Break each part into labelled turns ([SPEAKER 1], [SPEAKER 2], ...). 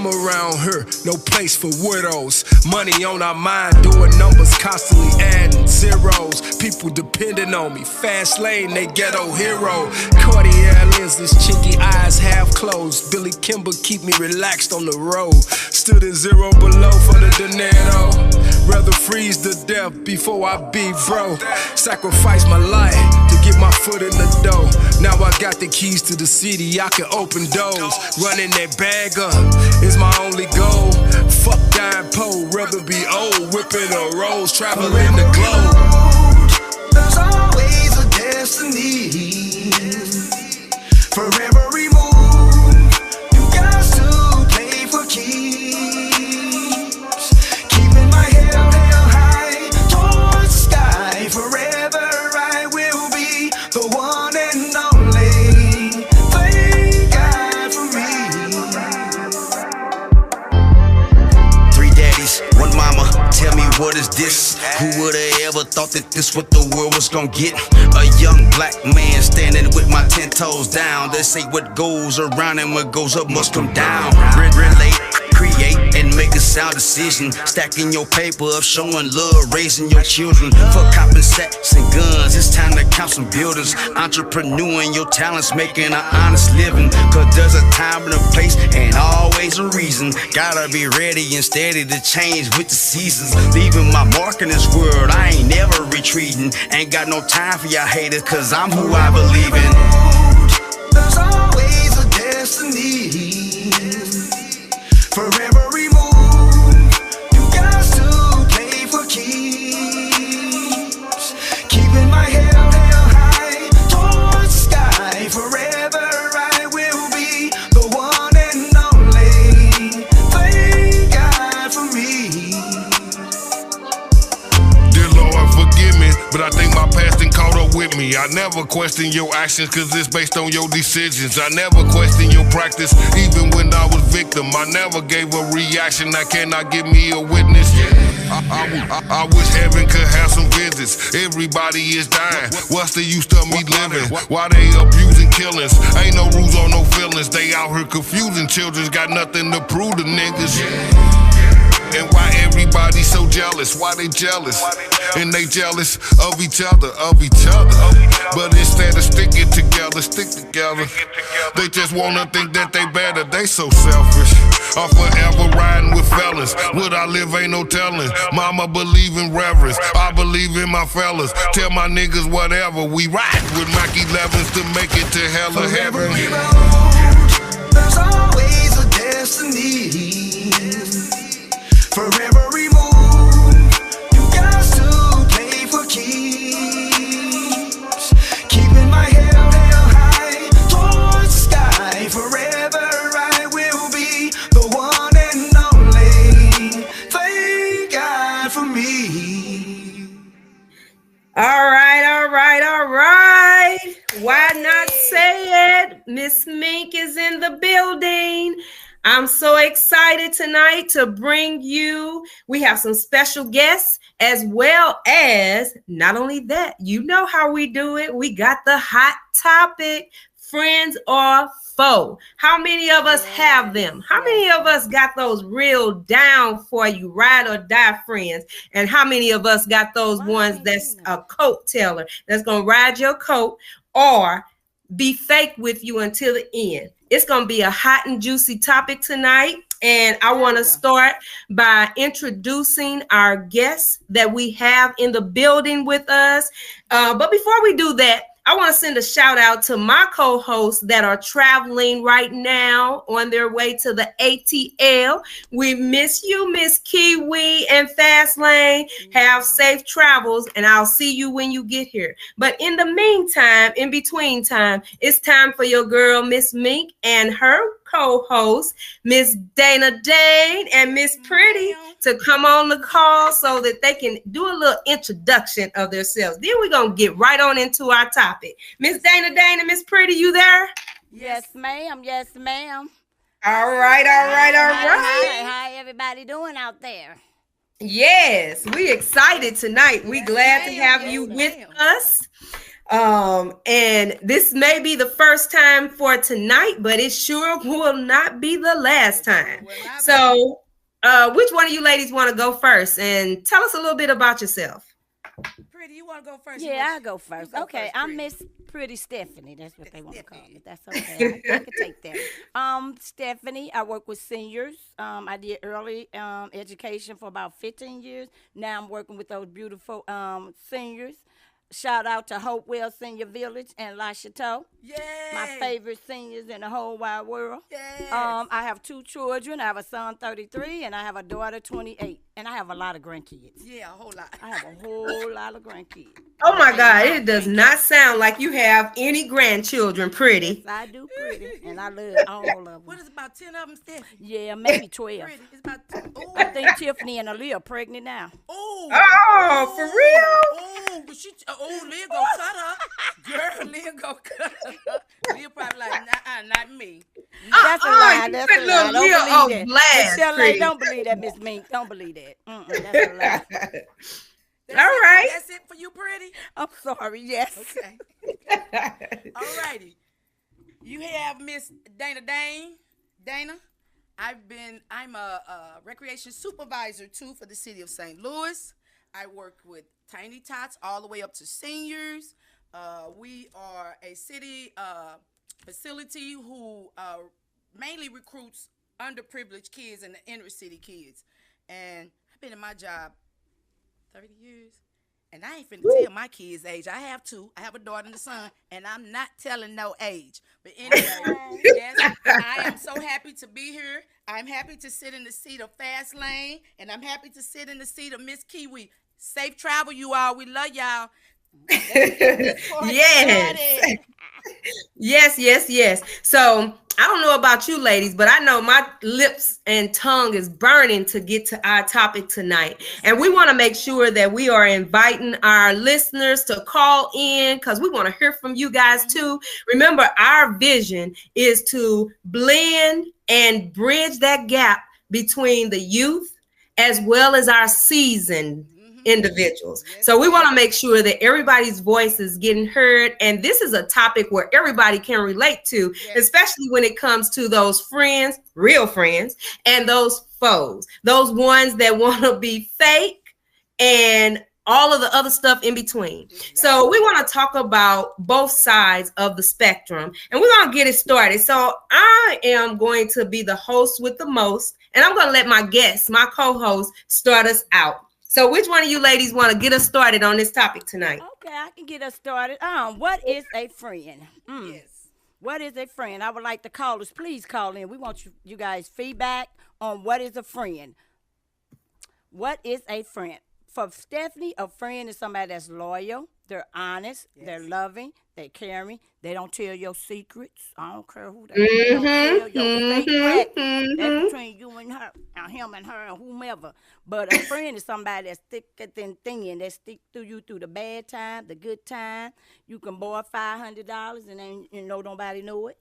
[SPEAKER 1] come around here, no place for widows. Money on our mind, doing numbers, constantly adding zeros. People depending on me, fast lane, they ghetto hero. Cartier lenses, chinky eyes half closed. Billy Kimber keep me relaxed on the road. Stood in zero below for the dinero. Rather freeze to death before I be bro. Sacrifice my life to get my foot in the door. Now I got the keys to the city, I can open doors. Running that bag up is my only goal. Fuck dying poor, rather be old. Whipping a rose, traveling the globe.
[SPEAKER 2] There's always a destiny. For every move, you got to play for keeps. Keeping my head held high towards the sky. Forever I will be the one and only. Thank God for me. 3 daddies, 1 mama. Tell me what is this? Who would've ever thought that this what the world was gonna get? A young black man standing with my 10 toes down. They say what goes around and what goes up must come down. Relate, create, and make a sound decision. Stacking your paper up, showing love, raising your children. For copping sets and guns, it's time to count some buildings. Entrepreneuring your talents, making an honest living. Cause there's a time and a place and always a reason. Gotta be ready and steady to change with the seasons. Leaving my mark in this world, I ain't never retreating. Ain't got no time for y'all haters, cause I'm who I believe in. There's always a destiny. For every move, you got to play for keeps. Keeping my head held high towards the sky. Forever I will be the one and only. Thank God for me.
[SPEAKER 1] Dear Lord, forgive me, but I think my past done caught up with me. I never question your actions, cause it's based on your decisions. I never question your practice, even when I was victim. I never gave a reaction, now cannot give me a witness. I wish heaven could have some visits. Everybody is dying, what's the use of me living? Why they abusing killings? Ain't no rules or no feelings. They out here confusing children, got nothing to prove to niggas. And why everybody so jealous? Why they jealous? And they jealous of each other, But instead of sticking together, stick together. They just wanna think that they better, they so selfish. I'm forever riding with fellas. Would I live, ain't no telling. Mama believe in reverence, I believe in my fellas. Tell my niggas whatever, we ride with Mac 11s to make it to hell or heaven.
[SPEAKER 2] There's always a destiny. For every move, you got to play for keeps. Keeping my head held high towards the sky. Forever I will be the one and only. Thank God for me.
[SPEAKER 3] All right. Why not say it? Miss Mink is in the building. I'm so excited tonight to bring you, we have some special guests, as well as, not only that, you know how we do it. We got the hot topic, friends or foe. How many of us have them? How many of us got those real down for you, ride or die friends? And how many of us got those ones that's a coat teller, that's going to ride your coat or be fake with you until the end? It's going to be a hot and juicy topic tonight. And I want to start by introducing our guests that we have in the building with us. But before we do that, I want to send a shout out to my co-hosts that are traveling right now on their way to the ATL. We miss you, Miss Kiwi and Fastlane. Have safe travels, and I'll see you when you get here. But in the meantime, in between time, it's time for your girl, Miss Mink, and her co-host, Miss Dana Dane and Miss Pretty, to come on the call so that they can do a little introduction of themselves. Then we're going to get right on into our topic. Miss Dana Dane and Miss Pretty, you there?
[SPEAKER 4] Yes, ma'am. Yes, ma'am.
[SPEAKER 3] All right.
[SPEAKER 4] How everybody doing out there?
[SPEAKER 3] Yes, we excited tonight. We glad to have you with us. And this may be the first time for tonight, but it sure will not be the last time. So, which one of you ladies want to go first and tell us a little bit about yourself?
[SPEAKER 5] Pretty, you want to go first?
[SPEAKER 4] Yeah, I'll go first. Okay, I'm Miss Pretty Stephanie. That's what they want to call me. That's okay. I can take that. Stephanie, I work with seniors. I did early education for about 15 years. Now I'm working with those beautiful seniors. Shout out to Hopewell Senior Village and La Chateau.
[SPEAKER 5] Yay!
[SPEAKER 4] My favorite seniors in the whole wide world.
[SPEAKER 5] Yes.
[SPEAKER 4] I have 2 children. I have a son 33 and I have a daughter 28. And I have a lot of grandkids.
[SPEAKER 5] Yeah, a whole lot.
[SPEAKER 4] I have a whole lot of grandkids.
[SPEAKER 3] Oh my God, it does not sound like you have any grandchildren, Pretty.
[SPEAKER 4] Yes, I do, Pretty. And I love all of them.
[SPEAKER 5] What is about 10 of them, Stephanie?
[SPEAKER 4] Yeah, maybe 12.
[SPEAKER 5] Pretty, it's about 10.
[SPEAKER 4] I think Tiffany and Aaliyah are pregnant now.
[SPEAKER 3] Oh, for real?
[SPEAKER 5] But Leah gonna cut her. Girl, Leah gonna cut her. Leah probably like, not me.
[SPEAKER 4] That's a lie. That's a lie. Don't
[SPEAKER 3] Leah on
[SPEAKER 4] believe that.
[SPEAKER 3] blast,
[SPEAKER 4] Michelle,
[SPEAKER 3] Pretty.
[SPEAKER 4] don't believe that, Miss Mink. Don't believe that. That's a lie.
[SPEAKER 3] All right.
[SPEAKER 5] That's it for you, Pretty?
[SPEAKER 4] I'm sorry. Yes.
[SPEAKER 5] Okay. All righty. You have Miss Dana Dane. Dana, I'm a recreation supervisor too for the city of St. Louis. I work with tiny tots all the way up to seniors. We are a city facility who mainly recruits underprivileged kids and the inner city kids. And I've been in my job 30 years. And I ain't finna tell my kids' age. I have 2. I have a daughter and a son, and I'm not telling no age. But anyway, yes, I am so happy to be here. I'm happy to sit in the seat of Fast Lane, and I'm happy to sit in the seat of Miss Kiwi. Safe travel, you all. We love y'all.
[SPEAKER 3] Yes. Yes. So I don't know about you ladies, but I know my lips and tongue is burning to get to our topic tonight. And we want to make sure that we are inviting our listeners to call in because we want to hear from you guys too. Remember, our vision is to blend and bridge that gap between the youth as well as our seasoned individuals. So we want to make sure that everybody's voice is getting heard. And this is a topic where everybody can relate to, especially when it comes to those friends, real friends, and those foes, those ones that want to be fake and all of the other stuff in between. So we want to talk about both sides of the spectrum, and we're going to get it started. So I am going to be the host with the most, and I'm going to let my guests, my co-host, start us out. So which one of you ladies want to get us started on this topic tonight?
[SPEAKER 4] Okay, I can get us started. What is a friend? Yes. What is a friend? I would like the callers, please call in. We want you guys feedback on what is a friend. What is a friend? For Stephanie, a friend is somebody that's loyal, they're honest, they're loving, they're caring, they don't tell your secrets. I don't care who they don't tell your fake facts. That's between you and her, or him and her, or whomever. But a friend is somebody that's thicker than thin, that stick through you through the bad time, the good time. You can borrow $500 and then nobody know it.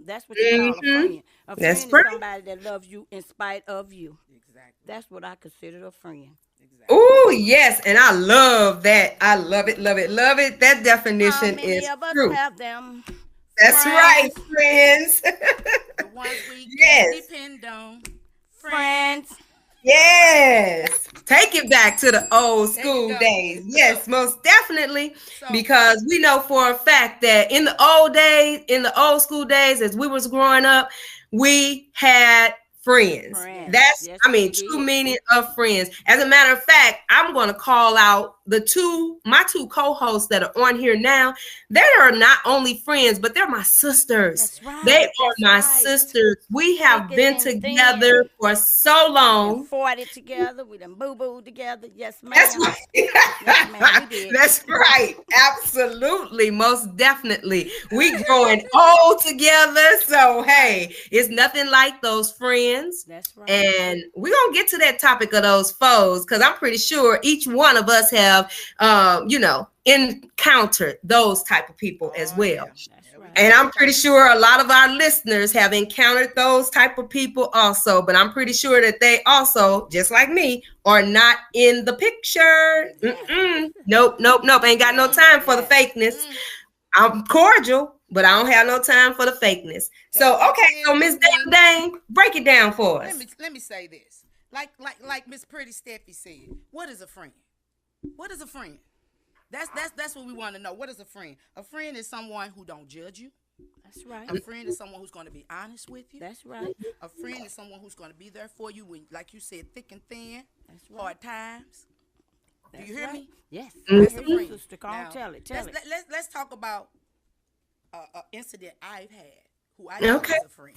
[SPEAKER 4] That's what you call a friend. A friend is somebody that loves you in spite of you. Exactly. That's what I consider a friend.
[SPEAKER 3] Oh, yes. And I love that. I love it. That definition is true.
[SPEAKER 4] Have them?
[SPEAKER 3] That's right, friends.
[SPEAKER 5] The ones we can depend on. Friends.
[SPEAKER 3] Yes. Take it back to the old school days. Yes, most definitely. Because we know for a fact that in the old school days, as we was growing up, we had friends. That's true meaning of friends. As a matter of fact, I'm going to call out my two co-hosts that are on here now. They are not only friends, but they're my sisters. They are my sisters. We have been together for so long.
[SPEAKER 4] We fought it together. We done boo-booed together. Yes, ma'am.
[SPEAKER 3] That's right.
[SPEAKER 4] Yes, ma'am, we did.
[SPEAKER 3] That's right. Absolutely. Most definitely. We growing old together. So, hey, it's nothing like those friends.
[SPEAKER 4] That's right.
[SPEAKER 3] And we're going to get to that topic of those foes because I'm pretty sure each one of us have, encountered those type of people as well.
[SPEAKER 4] That's right.
[SPEAKER 3] And I'm pretty sure a lot of our listeners have encountered those type of people also, but I'm pretty sure that they also, just like me, are not in the picture. Nope. Ain't got no time for the fakeness. I'm cordial, but I don't have no time for the fakeness. So, okay, so Miss Dane, break it down for us.
[SPEAKER 5] Let me say this. Like Miss Pretty Steffi said, what is a friend? What is a friend? That's what we want to know. What is a friend? A friend is someone who don't judge you.
[SPEAKER 4] That's right.
[SPEAKER 5] A friend is someone who's going to be honest with you.
[SPEAKER 4] That's right.
[SPEAKER 5] A friend is someone who's going to be there for you when, like you said, thick and thin.
[SPEAKER 4] That's right.
[SPEAKER 5] Hard times. Do you hear me?
[SPEAKER 4] Yes.
[SPEAKER 5] That's a friend.
[SPEAKER 4] Sister, come on, tell it.
[SPEAKER 5] Let's talk about an incident I've had. Who I know as a friend.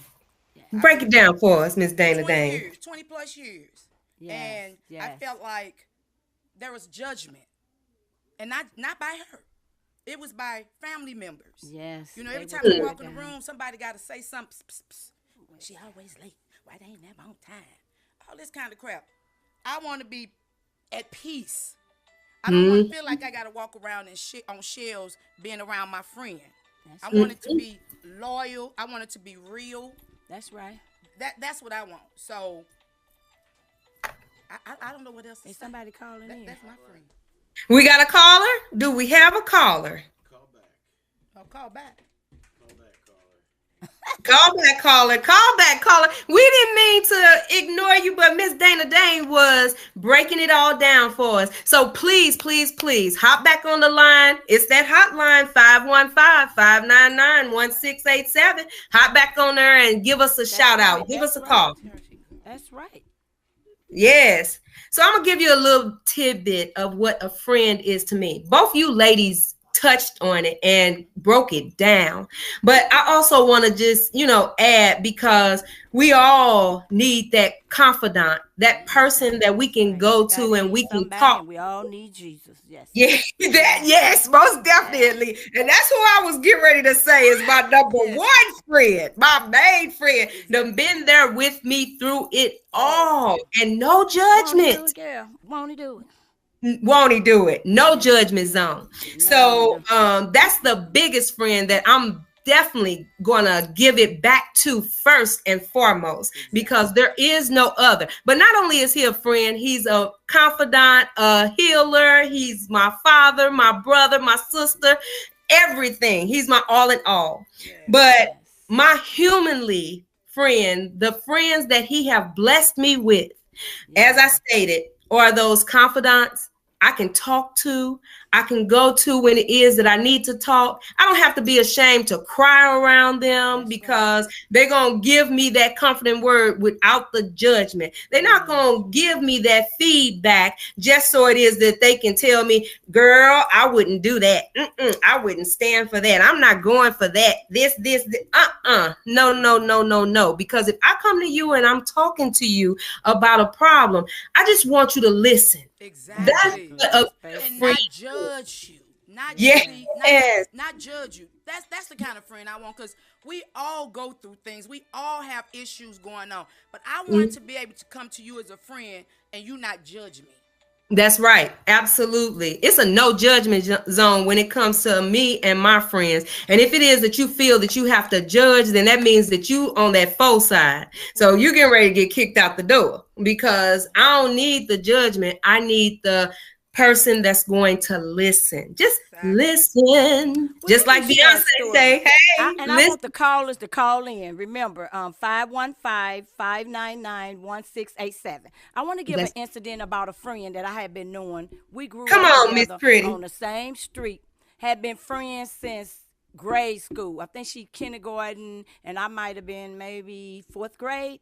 [SPEAKER 3] Break it down for us, Miss Dana Dane.
[SPEAKER 5] 20 plus years.
[SPEAKER 4] Yes,
[SPEAKER 5] And I felt like there was judgment. And not by her. It was by family members.
[SPEAKER 4] Yes.
[SPEAKER 5] You know, every time you walk in the room, somebody got to say something. Pss, pss, pss. She always late. Why they ain't never on time? All this kind of crap. I want to be at peace. I don't want to feel like I got to walk around and shit on shelves being around my friend. I want it to be loyal. I want it to be real.
[SPEAKER 4] That's right.
[SPEAKER 5] That's what I want. So I don't know what else to say.
[SPEAKER 4] Somebody calling in.
[SPEAKER 5] That's my friend.
[SPEAKER 3] We got a caller? Do we have a caller?
[SPEAKER 1] Call back.
[SPEAKER 5] Oh, call back.
[SPEAKER 1] Call back, caller.
[SPEAKER 3] Call back, caller. Call back, caller. We didn't mean to ignore you, but Miss Dana Dane was breaking it all down for us. So please, please, please hop back on the line. It's that hotline, 515-599-1687. Hop back on there and give us a shout out. Give us a call.
[SPEAKER 4] That's right.
[SPEAKER 3] Yes. So I'm going to give you a little tidbit of what a friend is to me. Both you ladies touched on it and broke it down. But I also want to just, add, because we all need that confidant, that person that we can go to and we can talk.
[SPEAKER 4] We all need Jesus. Yes.
[SPEAKER 3] Yeah, yes, most definitely. And that's who I was getting ready to say is my number one friend, my main friend. Them been there with me through it all and no judgment.
[SPEAKER 4] Won't he do it?
[SPEAKER 3] Won't he do it? No judgment zone. So that's the biggest friend that I'm definitely gonna give it back to first and foremost, because there is no other. But not only is he a friend, he's a confidant, a healer. He's my father, my brother, my sister, everything. He's my all in all. But my humanly friend, the friends that he have blessed me with, as I stated, are those confidants I can talk to, I can go to when it is that I need to talk. I don't have to be ashamed to cry around them, because they're going to give me that comforting word without the judgment. They're not going to give me that feedback just so it is that they can tell me, girl, I wouldn't do that. I wouldn't stand for that. I'm not going for that. This. No. Because if I come to you and I'm talking to you about a problem, I just want you to listen.
[SPEAKER 5] Exactly. And not judge you. Not judge you. That's the kind of friend I want, because we all go through things. We all have issues going on. But I want to be able to come to you as a friend and you not judge me.
[SPEAKER 3] That's right. Absolutely. It's a no judgment zone when it comes to me and my friends. And if it is that you feel that you have to judge, then that means that you on that foe side. So you're getting ready to get kicked out the door, because I don't need the judgment. I need the person that's going to listen. Just listen. Just like Beyonce say, hey,
[SPEAKER 4] and I want the callers to call in. Remember, 515-599-1687. I want to give an incident about a friend that I had been knowing. We grew up
[SPEAKER 3] Miss Pretty,
[SPEAKER 4] on the same street, had been friends since grade school. I think she kindergarten, and I might have been maybe fourth grade.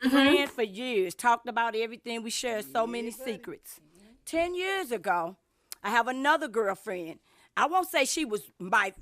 [SPEAKER 4] Friends for years, talked about everything. We shared so many secrets. 10 years ago, I have another girlfriend. I won't say she was my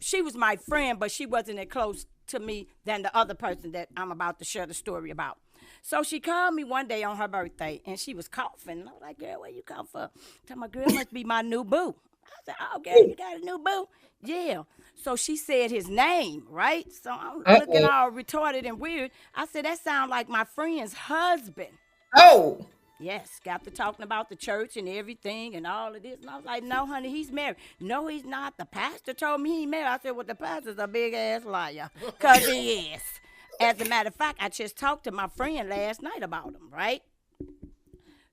[SPEAKER 4] friend, but she wasn't as close to me than the other person that I'm about to share the story about. So she called me one day on her birthday, and she was coughing. And I was like, girl, where you come from? Tell my girl, must be my new boo. I said, oh, girl, you got a new boo? Yeah. So she said his name, right? So I'm looking all retarded and weird. I said, that sounds like my friend's husband.
[SPEAKER 3] Oh.
[SPEAKER 4] Yes, got to talking about the church and everything and all of this. And I was like, no, honey, he's married. No, he's not. The pastor told me he married. I said, well, the pastor's a big-ass liar. Because he is. As a matter of fact, I just talked to my friend last night about him, right?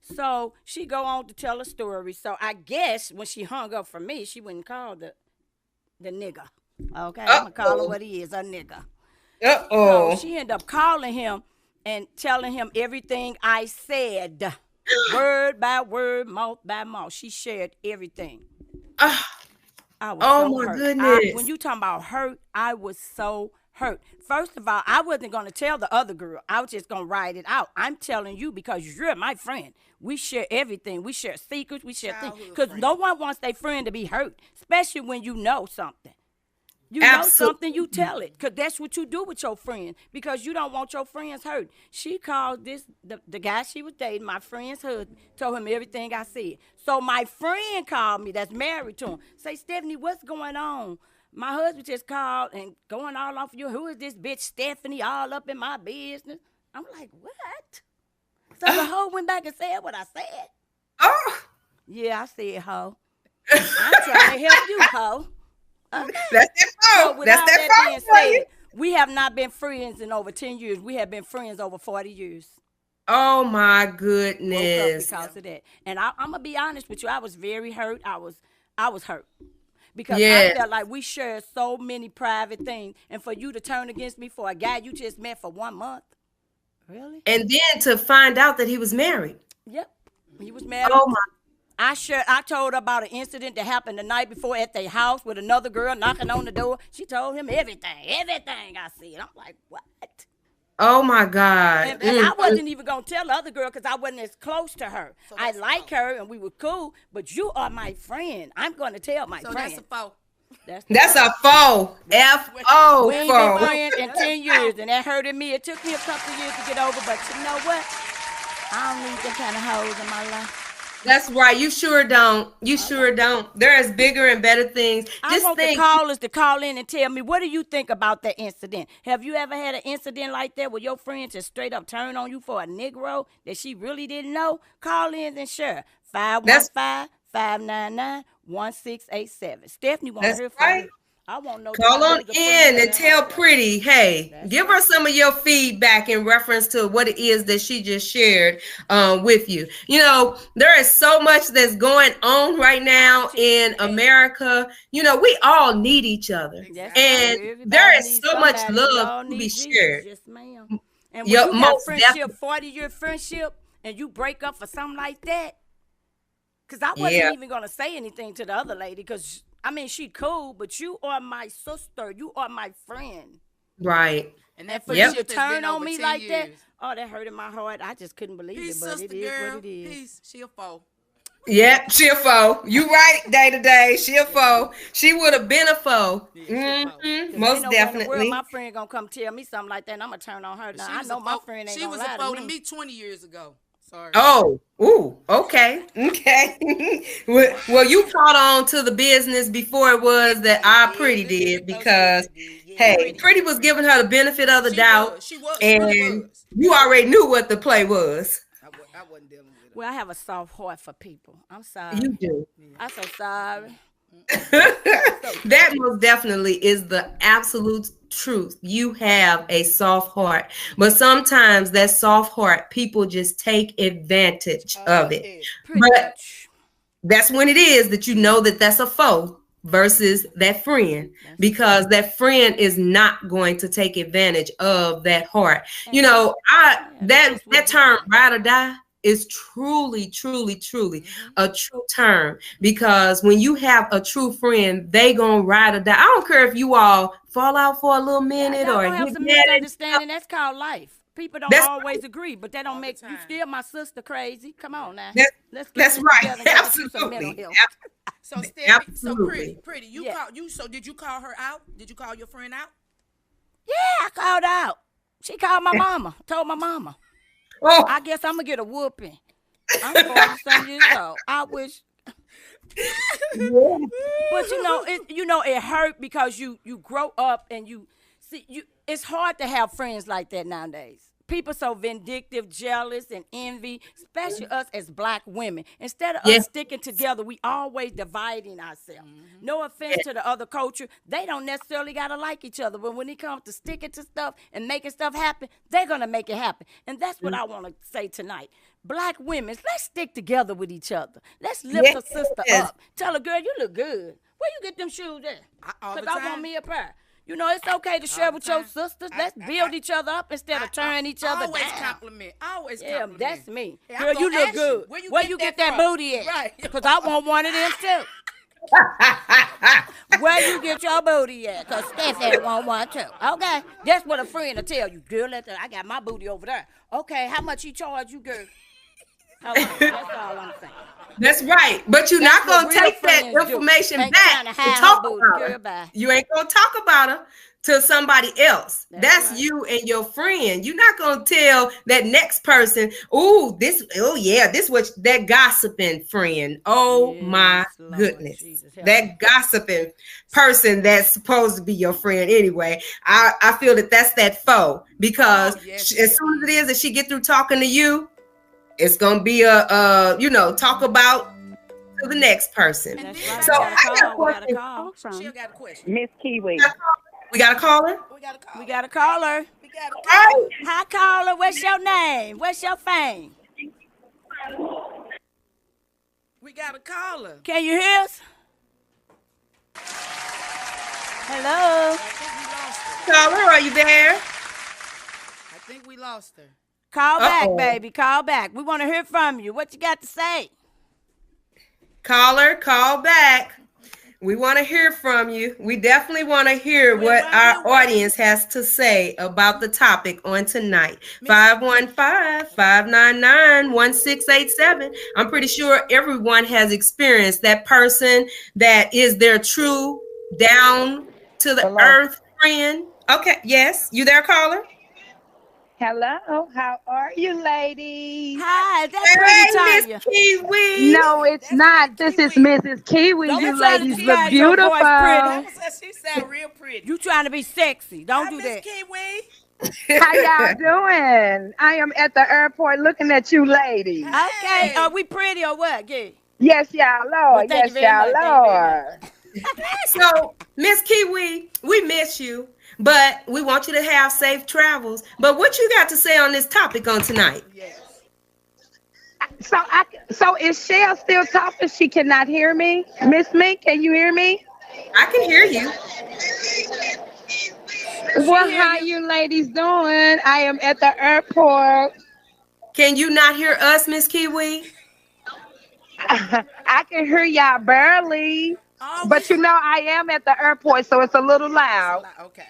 [SPEAKER 4] So she go on to tell a story. So I guess when she hung up for me, she wouldn't call the nigga. Okay, I'm going to call him what he is, a nigga.
[SPEAKER 3] Uh-oh.
[SPEAKER 4] So she ended up calling him and telling him everything I said, word by word, mouth by mouth. She shared everything. I was so hurt.
[SPEAKER 3] Goodness.
[SPEAKER 4] When you talking about hurt, I was so hurt. First of all, I wasn't going to tell the other girl. I was just going to write it out. I'm telling you because you're my friend. We share everything. We share secrets. We share things. Because no one wants their friend to be hurt, especially when you know something. You know something, you tell it, because that's what you do with your friend, because you don't want your friends hurt. She called the guy she was dating, my friend's husband, told him everything I said. So my friend called me that's married to him, say, Stephanie, what's going on? My husband just called and going all off you. Who is this bitch Stephanie all up in my business? I'm like, what? So the hoe went back and said what I said.
[SPEAKER 3] Oh.
[SPEAKER 4] Yeah, I said, hoe. I'm trying to help you, hoe.
[SPEAKER 3] That's that phone.
[SPEAKER 4] So
[SPEAKER 3] That's that
[SPEAKER 4] being
[SPEAKER 3] phone.
[SPEAKER 4] said, we have not been friends in over 10 years. We have been friends over 40 years.
[SPEAKER 3] Oh my
[SPEAKER 4] Woke up
[SPEAKER 3] goodness.
[SPEAKER 4] because of that. And I'm gonna be honest with you, I was very hurt. I was hurt. Because
[SPEAKER 3] Yes.
[SPEAKER 4] I felt like we shared so many private things. And for you to turn against me for a guy you just met for 1 month. Really?
[SPEAKER 3] And then to find out that he was married.
[SPEAKER 4] Yep. He was married.
[SPEAKER 3] Oh my.
[SPEAKER 4] I told her about an incident that happened the night before at their house with another girl knocking on the door. She told him everything I said. I'm like, what?
[SPEAKER 3] Oh my God.
[SPEAKER 4] And I wasn't even going to tell the other girl because I wasn't as close to her.
[SPEAKER 5] So
[SPEAKER 4] I
[SPEAKER 5] that's
[SPEAKER 4] like her and we were cool, but you are my friend. I'm going to tell my
[SPEAKER 5] So
[SPEAKER 4] friend.
[SPEAKER 5] that's a foe.
[SPEAKER 3] That's a foe. F-O.
[SPEAKER 4] We ain't been
[SPEAKER 3] Foe.
[SPEAKER 4] friends in 10 years, and that hurted me. It took me a couple of years to get over, but you know what? I don't need them kind of hoes in my life.
[SPEAKER 3] That's right. You sure don't. You sure don't. There's bigger and better things.
[SPEAKER 4] I want the callers to call in and tell me, what do you think about that incident? Have you ever had an incident like that where your friend just straight up turned on you for a Negro that she really didn't know? Call in and share. 515-599-1687. Stephanie want to hear from you. I want to know.
[SPEAKER 3] Call on in and tell Pretty, hey, give her some of your feedback in reference to what it is that she just shared with you. You know, there is so much that's going on right now in America. You know, we all need each other. And there is so much love to be shared.
[SPEAKER 4] Yes, ma'am. And when you have friendship, 40-year friendship, and you break up for something like that, because I wasn't even going to say anything to the other lady because, I mean, she cool, but you are my sister. You are my friend.
[SPEAKER 3] Right.
[SPEAKER 5] And that
[SPEAKER 4] for you to turn on me like that, oh, that hurted my heart. I just couldn't believe it, but it is what it is.
[SPEAKER 5] Peace. She a foe.
[SPEAKER 3] Yep, she a foe. You right, day to day. She a foe. She would have been a foe. Most definitely.
[SPEAKER 4] My friend gonna come tell me something like that, and I'm gonna turn on her. Now I know my friend ain't gonna lie to me.
[SPEAKER 5] She was a foe to me 20 years ago. Sorry.
[SPEAKER 3] Oh, ooh, okay. Well, you caught on to the business before it was that our Pretty did, because hey, Pretty was giving her the benefit of the doubt.
[SPEAKER 5] She was.
[SPEAKER 3] And you already knew what the play was.
[SPEAKER 5] I wasn't dealing with it.
[SPEAKER 4] Well, I have a soft heart for people. I'm sorry.
[SPEAKER 3] You do.
[SPEAKER 4] I'm so sorry.
[SPEAKER 3] That most definitely is the absolute truth. You have a soft heart, but sometimes that soft heart, people just take advantage of it. But that's when it is that you know that that's a foe versus that friend, because that friend is not going to take advantage of that heart. You know, that term ride or die is truly a true term, because when you have a true friend, they gonna ride or die. I don't care if you all fall out for a little minute or
[SPEAKER 4] have some misunderstanding. That's called life. People don't always agree, but that don't make you still my sister crazy. Come on now.
[SPEAKER 3] That's right. Absolutely.
[SPEAKER 5] So Stephanie, so pretty. So did you call her out? Did you call your friend out?
[SPEAKER 4] Yeah, I called her out. She called my mama. Told my mama.
[SPEAKER 3] Oh.
[SPEAKER 4] I guess I'm gonna get a whooping. I'm 40-some years old. I wish. But it hurt because you grow up and you see it's hard to have friends like that nowadays. people so vindictive, jealous, and envy, especially us as black women. Instead of
[SPEAKER 3] Yeah.
[SPEAKER 4] us sticking together, we always dividing ourselves. No offense to the other culture, they don't necessarily gotta like each other, but when it comes to sticking to stuff and making stuff happen, they're gonna make it happen. And that's what I want to say tonight. Black women, let's stick together with each other. Let's lift a sister
[SPEAKER 3] Yes.
[SPEAKER 4] up. Tell her, girl, you look good. Where you get them shoes at?
[SPEAKER 5] All the
[SPEAKER 4] Because I
[SPEAKER 5] time.
[SPEAKER 4] want me a pair. You know, it's okay to share
[SPEAKER 5] All the
[SPEAKER 4] with your
[SPEAKER 5] time.
[SPEAKER 4] sisters. Let's build each other up instead of tearing each other
[SPEAKER 5] Always
[SPEAKER 4] down.
[SPEAKER 5] compliment. Always
[SPEAKER 4] Yeah,
[SPEAKER 5] compliment.
[SPEAKER 4] that's me.
[SPEAKER 5] Hey, I'm
[SPEAKER 4] Girl, you
[SPEAKER 5] gonna
[SPEAKER 4] look
[SPEAKER 5] ask
[SPEAKER 4] good. Where you get that
[SPEAKER 5] from?
[SPEAKER 4] booty at?
[SPEAKER 5] Right.
[SPEAKER 4] Because I want one of them too. Where you get your booty at? Because Stephanie want one too. Okay, that's what a friend will tell you. Girl, I got my booty over there. Okay, how much he charge you, girl? That's all I'm saying.
[SPEAKER 3] That's right. But you're
[SPEAKER 4] That's
[SPEAKER 3] not going
[SPEAKER 4] what
[SPEAKER 3] to
[SPEAKER 4] real
[SPEAKER 3] take that
[SPEAKER 4] friends do.
[SPEAKER 3] information
[SPEAKER 4] Ain't
[SPEAKER 3] back
[SPEAKER 4] trying to
[SPEAKER 3] to
[SPEAKER 4] hide
[SPEAKER 3] talk
[SPEAKER 4] her booty.
[SPEAKER 3] about
[SPEAKER 4] Girl,
[SPEAKER 3] her.
[SPEAKER 4] bye.
[SPEAKER 3] You ain't going to talk about her to somebody else. That's
[SPEAKER 4] right.
[SPEAKER 3] you and your friend. You're not going to tell that next person, this was that gossiping friend. Oh my
[SPEAKER 4] Yes, Lord
[SPEAKER 3] goodness.
[SPEAKER 4] Jesus, help
[SPEAKER 3] That gossiping person that's supposed to be your friend anyway. I feel that that's that foe because
[SPEAKER 5] Oh, yes,
[SPEAKER 3] as soon as it is that she get through talking to you, it's gonna be a talk about to the next person.
[SPEAKER 4] That's right.
[SPEAKER 3] So
[SPEAKER 4] we
[SPEAKER 3] I got a
[SPEAKER 4] got a
[SPEAKER 3] question.
[SPEAKER 4] call.
[SPEAKER 5] She'll got a question.
[SPEAKER 6] Miss Kiwi.
[SPEAKER 3] We got a caller.
[SPEAKER 5] We got a call.
[SPEAKER 4] We got a caller.
[SPEAKER 5] We got a
[SPEAKER 3] All
[SPEAKER 5] call.
[SPEAKER 3] right.
[SPEAKER 4] Hi, caller. What's your name? What's your fame?
[SPEAKER 5] We got a caller.
[SPEAKER 4] Can you hear us? Hello.
[SPEAKER 5] I think we lost her.
[SPEAKER 3] Caller, are you there?
[SPEAKER 5] I think we lost her.
[SPEAKER 4] Call back,
[SPEAKER 3] Uh-oh.
[SPEAKER 4] baby. Call back. We want to hear from you. What you got to say?
[SPEAKER 3] Caller, call back. We want to hear from you. We definitely want to hear what our audience has to say about the topic on tonight. 515-599-1687. I'm pretty sure everyone has experienced that person that is their true down to the earth friend. Okay, yes. You there, caller?
[SPEAKER 6] Hello, how are you, ladies?
[SPEAKER 4] Hi, that's
[SPEAKER 3] Hey,
[SPEAKER 4] pretty
[SPEAKER 3] Miss
[SPEAKER 4] Tanya.
[SPEAKER 3] Kiwi.
[SPEAKER 6] No, it's not. This is Mrs. Kiwi.
[SPEAKER 4] Don't
[SPEAKER 6] You
[SPEAKER 4] be trying to
[SPEAKER 6] ladies
[SPEAKER 4] disguise
[SPEAKER 6] look
[SPEAKER 4] your
[SPEAKER 6] beautiful.
[SPEAKER 4] voice pretty.
[SPEAKER 5] Mama said she sound real pretty.
[SPEAKER 4] You trying to be sexy. Don't
[SPEAKER 5] Hi,
[SPEAKER 4] do
[SPEAKER 5] Miss
[SPEAKER 4] that.
[SPEAKER 5] Kiwi.
[SPEAKER 6] How y'all doing? I am at the airport looking at you ladies.
[SPEAKER 4] Okay, are we pretty or what? Yeah.
[SPEAKER 6] Yes, y'all,
[SPEAKER 4] Well,
[SPEAKER 6] Lord.
[SPEAKER 4] thank
[SPEAKER 6] Yes,
[SPEAKER 4] you very
[SPEAKER 6] y'all,
[SPEAKER 4] much. Thank you very
[SPEAKER 6] Lord.
[SPEAKER 3] So, Miss Kiwi, we miss you, but we want you to have safe travels. But what you got to say on this topic on tonight?
[SPEAKER 5] Yes.
[SPEAKER 6] So is Shell still talking? She cannot hear me. Miss Mink, can you hear me?
[SPEAKER 3] I can hear you.
[SPEAKER 6] Well, how you ladies doing? I am at the airport.
[SPEAKER 3] Can you not hear us, Miss Kiwi?
[SPEAKER 6] I can hear y'all barely. But you know, I am at the airport, so it's a little loud.
[SPEAKER 5] Okay.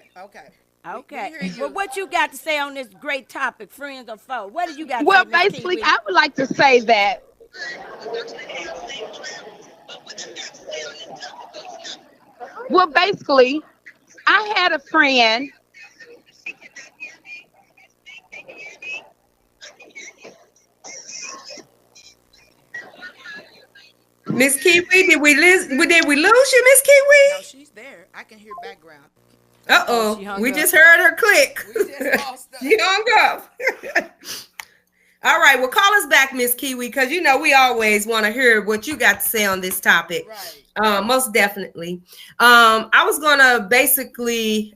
[SPEAKER 4] Okay.
[SPEAKER 5] We hear you.
[SPEAKER 4] Well, what you got to say on this great topic, friends or foe? What do you got to
[SPEAKER 6] Well,
[SPEAKER 4] say, Miss
[SPEAKER 6] basically,
[SPEAKER 4] Kiwi?
[SPEAKER 6] I would like to say that. Well, basically, I had a friend.
[SPEAKER 3] Miss Kiwi, did we lose you, Miss
[SPEAKER 5] No,
[SPEAKER 3] Kiwi?
[SPEAKER 5] she's there. I can hear background.
[SPEAKER 4] She
[SPEAKER 3] Uh-oh.
[SPEAKER 4] hung
[SPEAKER 3] We
[SPEAKER 4] up.
[SPEAKER 3] just heard her click.
[SPEAKER 5] We just lost her.
[SPEAKER 3] She hung up. All right, well, call us back, Miss Kiwi, because you know we always want to hear what you got to say on this topic.
[SPEAKER 5] Right.
[SPEAKER 3] Most definitely. I was gonna basically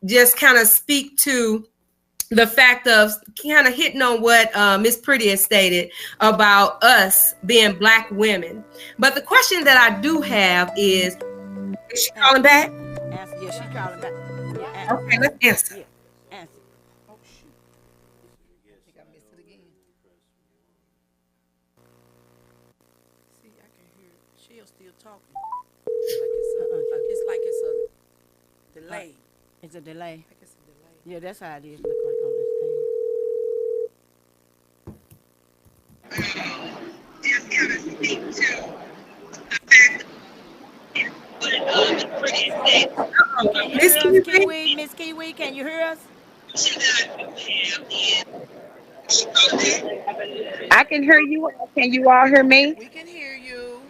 [SPEAKER 3] just kind of speak to the fact of kind of hitting on what Miss Pretty has stated about us being Black women. But the question that I do have is she calling back?
[SPEAKER 4] Answer. Yeah, she calling back. Yeah, answer.
[SPEAKER 3] Okay, let's answer.
[SPEAKER 4] Yeah, answer.
[SPEAKER 5] Oh shoot. I think I missed it again. See, I can hear Shell still talking. It's like it's a delay.
[SPEAKER 4] It's a delay.
[SPEAKER 5] Like it's a delay.
[SPEAKER 4] Yeah, that's how it is. Look like on this thing.
[SPEAKER 3] Miss Kiwi?
[SPEAKER 4] Miss Kiwi, can you hear us?
[SPEAKER 6] I can hear you. Can you all hear me?
[SPEAKER 5] We can hear you.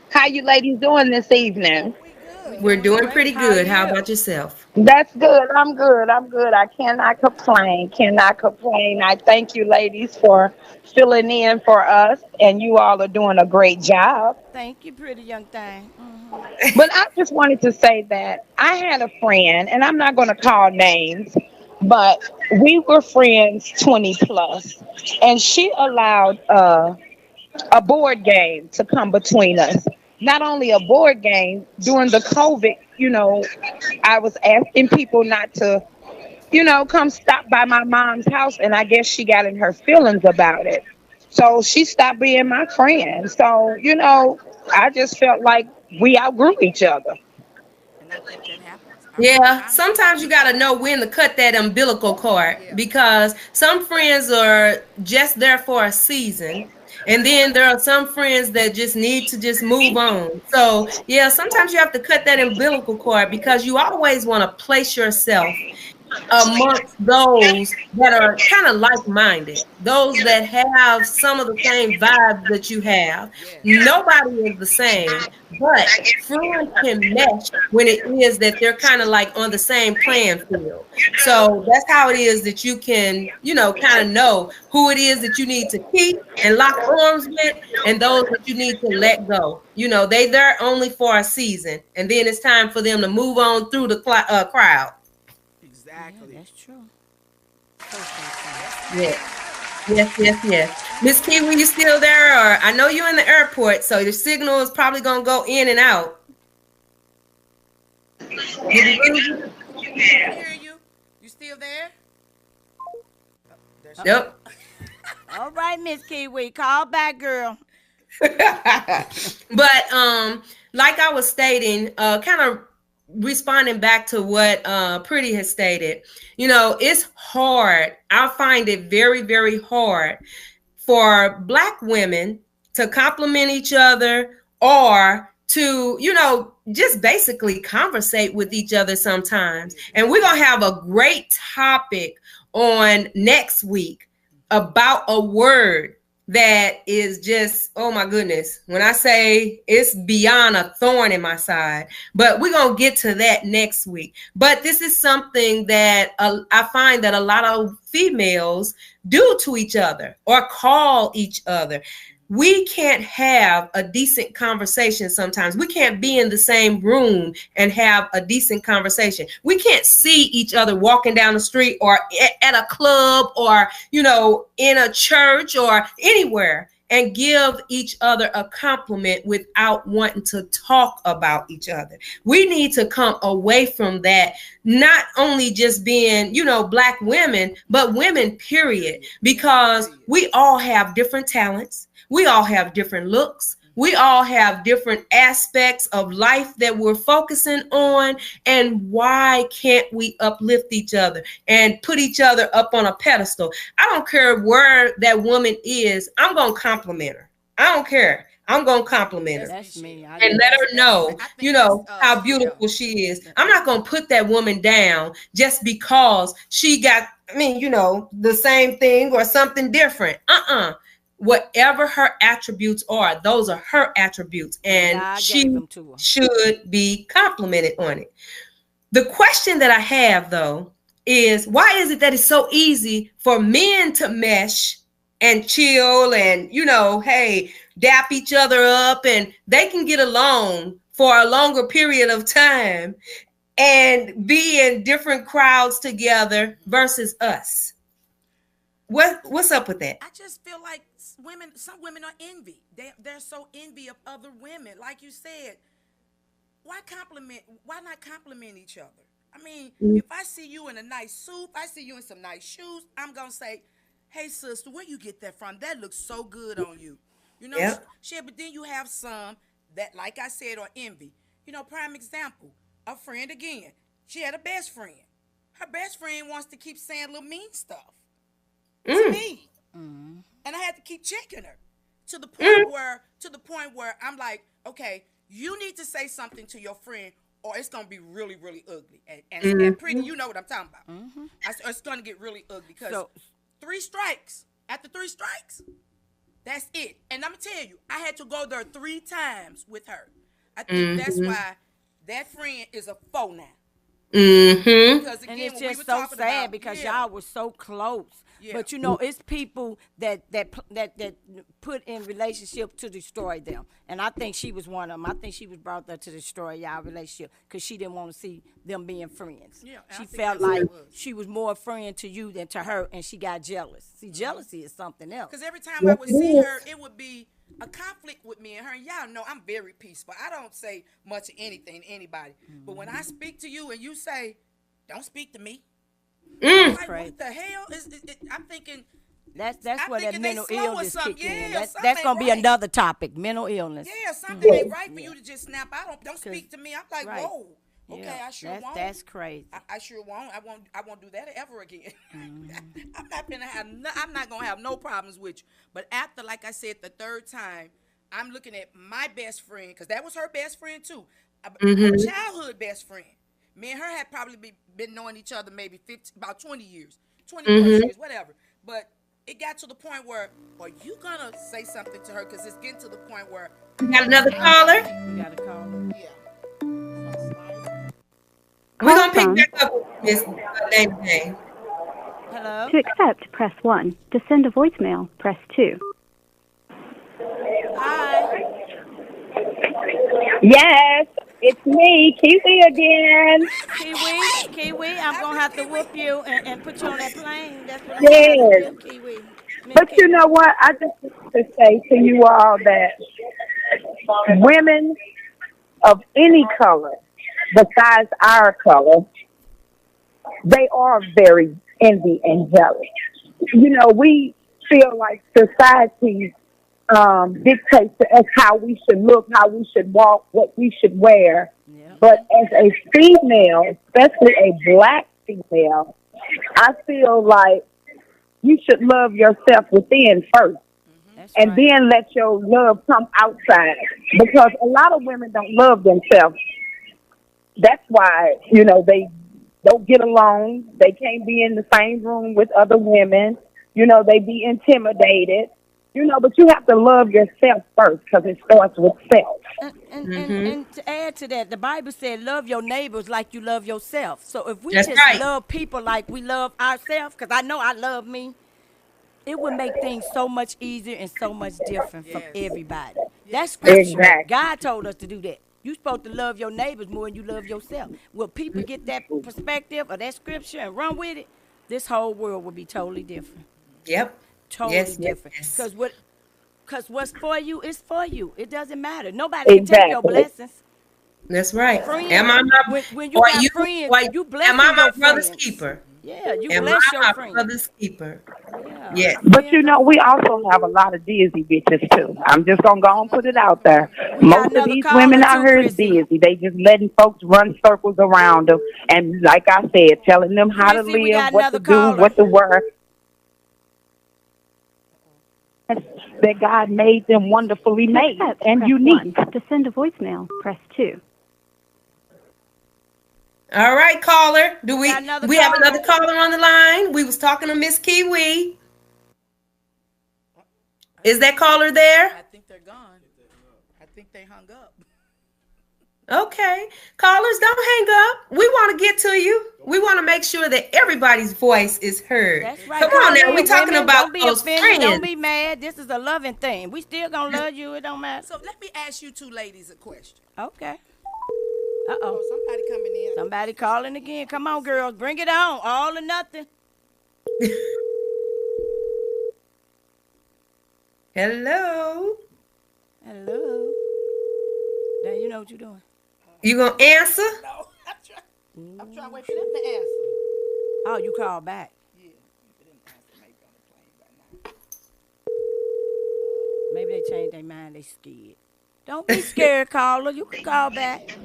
[SPEAKER 6] How you ladies doing this evening?
[SPEAKER 5] We good.
[SPEAKER 3] We're doing
[SPEAKER 4] great.
[SPEAKER 3] pretty
[SPEAKER 4] How are
[SPEAKER 3] good. How
[SPEAKER 4] you?
[SPEAKER 3] about yourself?
[SPEAKER 6] That's good. I'm good. I'm good. I cannot complain. Cannot complain. I thank you, ladies, for filling in for us, and you all are doing a great job.
[SPEAKER 4] Thank you, pretty young thing.
[SPEAKER 6] But I just wanted to say that I had a friend, and I'm not going to call names, but we were friends 20 plus, and she allowed a board game to come between us. Not only a board game, during the COVID, I was asking people not to, come stop by my mom's house, and I guess she got in her feelings about it. So she stopped being my friend. So, I just felt like we outgrew each other.
[SPEAKER 5] And I think that happens.
[SPEAKER 3] Yeah,
[SPEAKER 5] Honestly, I
[SPEAKER 3] sometimes you
[SPEAKER 5] think
[SPEAKER 3] got
[SPEAKER 5] that
[SPEAKER 3] to know
[SPEAKER 5] happens.
[SPEAKER 3] when to cut that umbilical cord
[SPEAKER 5] Yeah.
[SPEAKER 3] because some friends are just there for a season. And then there are some friends that just need to just move on. So, yeah, sometimes you have to cut that umbilical cord because you always want to place yourself amongst those that are kind of like-minded, those that have some of the same vibes that you have.
[SPEAKER 5] Yes.
[SPEAKER 3] Nobody is the same, but friends can mesh when it is that they're kind of like on the same playing field. So that's how it is that you can, kind of know who it is that you need to keep and lock arms with and those that you need to let go. They're only for a season, and then it's time for them to move on through the crowd.
[SPEAKER 4] Yeah,
[SPEAKER 5] Exactly.
[SPEAKER 4] that's true. So true.
[SPEAKER 5] Yes,
[SPEAKER 3] Yeah.
[SPEAKER 5] ma'am.
[SPEAKER 3] Yes, yes, yes. Miss Kiwi, you still there? Or I know you're in the airport, so your signal is probably gonna go in and out. Did we lose you?
[SPEAKER 5] We can hear you. You still there? Oh, there she go.
[SPEAKER 3] Nope.
[SPEAKER 4] All right, Miss Kiwi, call back, girl.
[SPEAKER 3] But like I was stating, kind of responding back to what Pretty has stated, it's hard. I find it very, very hard for Black women to compliment each other or to, just basically conversate with each other sometimes. And we're going to have a great topic on next week about a word that is just, oh my goodness, when I say it's beyond a thorn in my side. But we're going to get to that next week. But this is something that I find that a lot of females do to each other or call each other. We can't have a decent conversation sometimes. We can't be in the same room and have a decent conversation. We can't see each other walking down the street or at a club or, in a church or anywhere and give each other a compliment without wanting to talk about each other. We need to come away from that, not only just being, Black women, but women, period, because we all have different talents. We all have different looks. We all have different aspects of life that we're focusing on. And why can't we uplift each other and put each other up on a pedestal? I don't care where that woman is. I'm going to compliment her. I don't care. I'm going to compliment her
[SPEAKER 4] That's me. I
[SPEAKER 3] and
[SPEAKER 4] do.
[SPEAKER 3] let her know,
[SPEAKER 5] I think that's
[SPEAKER 3] how
[SPEAKER 5] yeah.
[SPEAKER 3] beautiful she is. I'm not going to put that woman down just because she got, the same thing or something different. Whatever her attributes are, those are her attributes, and
[SPEAKER 4] God
[SPEAKER 3] she
[SPEAKER 4] gave them to her.
[SPEAKER 3] should be complimented on it. The question that I have, though, is why is it that it's so easy for men to mesh and chill and, hey, dap each other up and they can get along for a longer period of time and be in different crowds together versus us? What's up with that?
[SPEAKER 5] I just feel like some women are envy. They're so envy of other women. Like you said, why not compliment each other? I mean, if I see you in a nice suit, if I see you in some nice shoes, I'm gonna say, hey sister, where you get that from? That looks so good on you.
[SPEAKER 3] Yep.
[SPEAKER 5] Shit, but then you have some that, like I said, are envy. Prime example, a friend again. She had a best friend. Her best friend wants to keep saying little mean stuff to me. And I had to keep checking her to the point where I'm like, okay, you need to say something to your friend or it's gonna be really, really ugly. And Pretty, you know what I'm talking about. It's gonna get really ugly because after three strikes, that's it. And I'm gonna tell you, I had to go there 3 times with her. I think that's why that friend is a foe now.
[SPEAKER 3] Mm-hmm.
[SPEAKER 5] Because again,
[SPEAKER 4] And it's
[SPEAKER 5] when we
[SPEAKER 4] just
[SPEAKER 5] were
[SPEAKER 4] so
[SPEAKER 5] talking
[SPEAKER 4] sad
[SPEAKER 5] about,
[SPEAKER 4] because
[SPEAKER 5] yeah,
[SPEAKER 4] y'all were so close.
[SPEAKER 5] Yeah.
[SPEAKER 4] But it's people that put in relationship to destroy them. And I think she was one of them. I think she was brought there to destroy y'all relationship because she didn't want to see them being friends.
[SPEAKER 5] Yeah, and I
[SPEAKER 4] She
[SPEAKER 5] think
[SPEAKER 4] felt
[SPEAKER 5] that's what
[SPEAKER 4] like
[SPEAKER 5] it was.
[SPEAKER 4] she was more a friend to you than to her, and she got jealous. See, jealousy is something else.
[SPEAKER 5] Because every time I would see her, it would be a conflict with me and her. And y'all know I'm very peaceful. I don't say much of anything to anybody. But when I speak to you and you say, don't speak to me. I'm like,
[SPEAKER 4] Right.
[SPEAKER 5] what the hell? I'm thinking,
[SPEAKER 4] That's
[SPEAKER 5] I'm
[SPEAKER 4] where that
[SPEAKER 5] thinking they
[SPEAKER 4] mental
[SPEAKER 5] slow or
[SPEAKER 4] illness
[SPEAKER 5] something.
[SPEAKER 4] kick in.
[SPEAKER 5] Yeah,
[SPEAKER 4] That's
[SPEAKER 5] something
[SPEAKER 4] gonna be
[SPEAKER 5] ain't right.
[SPEAKER 4] another topic, mental illness.
[SPEAKER 5] Yeah, something ain't right for you to just snap. Don't speak to me. I'm like,
[SPEAKER 4] right.
[SPEAKER 5] whoa. Okay,
[SPEAKER 4] Yeah,
[SPEAKER 5] I sure won't.
[SPEAKER 4] That's crazy.
[SPEAKER 5] I sure won't. I won't do that ever again. I'm not gonna have no problems with you. But after, like I said, the third time, I'm looking at my best friend, because that was her best friend too, her childhood best friend. Me and her had probably been knowing each other maybe about 20 years, 20 plus years, whatever. But it got to the point where, are you gonna say something to her? Because it's getting to the point where
[SPEAKER 3] We got another caller.
[SPEAKER 4] We got to call her.
[SPEAKER 5] yeah.
[SPEAKER 3] We're gonna pick back up Miss Dana.
[SPEAKER 4] Hello.
[SPEAKER 7] To accept, press 1. To send a voicemail, press 2.
[SPEAKER 4] Hi.
[SPEAKER 6] Yes, it's me, Kiwi again.
[SPEAKER 4] Kiwi, I'm gonna have to whoop you and put you on that plane. That's what I'm gonna
[SPEAKER 6] Yes.
[SPEAKER 4] have to do, Kiwi. Miss
[SPEAKER 6] But you
[SPEAKER 4] Kiwi.
[SPEAKER 6] know what? I just want to say to you all that women of any color besides our color, they are very envy and jealous. You know, we feel like society dictates to us how we should look, how we should walk, what we should wear.
[SPEAKER 4] Yeah.
[SPEAKER 6] But as a female, especially a black female, I feel like you should love yourself within first.
[SPEAKER 4] That's
[SPEAKER 6] And
[SPEAKER 4] right.
[SPEAKER 6] then let your love come outside. Because a lot of women don't love themselves. That's why, you know, they don't get along. They can't be in the same room with other women. You know, they be intimidated. You know, but you have to love yourself first because it starts with self.
[SPEAKER 4] And to add to that, the Bible said, love your neighbors like you love yourself. So if we
[SPEAKER 3] That's
[SPEAKER 4] just
[SPEAKER 3] right.
[SPEAKER 4] love people like we love ourselves, because I know I love me, it would make things so much easier and so much different from everybody. That's scripture.
[SPEAKER 6] Exactly.
[SPEAKER 4] God told us to do that. You're supposed to love your neighbors more than you love yourself. Will people get that perspective or that scripture and run with it, this whole world will be totally different.
[SPEAKER 3] Yep.
[SPEAKER 4] Totally
[SPEAKER 3] Yes,
[SPEAKER 4] different.
[SPEAKER 3] yes.
[SPEAKER 4] Because what's for you is for you. It doesn't matter. Nobody can take your
[SPEAKER 6] Exactly.
[SPEAKER 4] blessings.
[SPEAKER 3] That's right.
[SPEAKER 4] Friends,
[SPEAKER 3] Am I my
[SPEAKER 4] when you
[SPEAKER 3] or
[SPEAKER 4] got
[SPEAKER 3] you?
[SPEAKER 4] friends,
[SPEAKER 3] Or,
[SPEAKER 4] you blessing
[SPEAKER 3] am I my
[SPEAKER 4] your
[SPEAKER 3] brother's
[SPEAKER 4] friends.
[SPEAKER 3] keeper?
[SPEAKER 4] Yeah, you
[SPEAKER 3] Am
[SPEAKER 4] bless
[SPEAKER 3] I
[SPEAKER 4] your
[SPEAKER 3] my
[SPEAKER 4] friends.
[SPEAKER 3] brother's keeper?
[SPEAKER 4] Yeah.
[SPEAKER 3] Yes.
[SPEAKER 6] But you know, we also have a lot of dizzy bitches too. I'm just gonna go and put it out there.
[SPEAKER 4] We got
[SPEAKER 6] Most of
[SPEAKER 4] another
[SPEAKER 6] these
[SPEAKER 4] caller
[SPEAKER 6] women out
[SPEAKER 4] too,
[SPEAKER 6] here is
[SPEAKER 4] Chrissy.
[SPEAKER 6] dizzy. They just letting folks run circles around them, and like I said, telling them how to
[SPEAKER 4] Chrissy, we
[SPEAKER 6] live,
[SPEAKER 4] got
[SPEAKER 6] what
[SPEAKER 4] another
[SPEAKER 6] to do,
[SPEAKER 4] caller.
[SPEAKER 6] what to wear. That God made them wonderfully
[SPEAKER 7] To
[SPEAKER 6] made
[SPEAKER 7] accept,
[SPEAKER 6] and
[SPEAKER 7] press
[SPEAKER 6] unique.
[SPEAKER 7] 1. To send a voicemail, press 2.
[SPEAKER 3] All right, caller. Do we?
[SPEAKER 4] got another
[SPEAKER 3] We have
[SPEAKER 4] caller.
[SPEAKER 3] another caller on the line. We was talking to Miss Kiwi. Is that caller there?
[SPEAKER 5] I think they're gone. I think they hung up.
[SPEAKER 3] Okay. Callers, don't hang up. We want to get to you. We want to make sure that everybody's voice is heard.
[SPEAKER 4] That's right.
[SPEAKER 3] Come
[SPEAKER 4] Call
[SPEAKER 3] on now.
[SPEAKER 4] in,
[SPEAKER 3] We're talking
[SPEAKER 4] women.
[SPEAKER 3] about
[SPEAKER 4] Don't be
[SPEAKER 3] those
[SPEAKER 4] offended. Don't
[SPEAKER 3] friends.
[SPEAKER 4] be mad. This is a loving thing. We still gonna love you. It don't matter.
[SPEAKER 5] So let me ask you two ladies a question.
[SPEAKER 4] Okay.
[SPEAKER 5] Oh, somebody coming in.
[SPEAKER 4] Somebody calling again. Come on, girls. Bring it on. All or nothing.
[SPEAKER 3] Hello.
[SPEAKER 4] Hello. Now you know what you're doing.
[SPEAKER 3] You gonna answer?
[SPEAKER 5] No, I'm trying to wait for them to answer.
[SPEAKER 4] Oh, you call back.
[SPEAKER 5] Yeah, they didn't answer. Maybe on the plane by now.
[SPEAKER 4] Maybe they changed their mind. They scared. Don't be scared, caller. You can call back.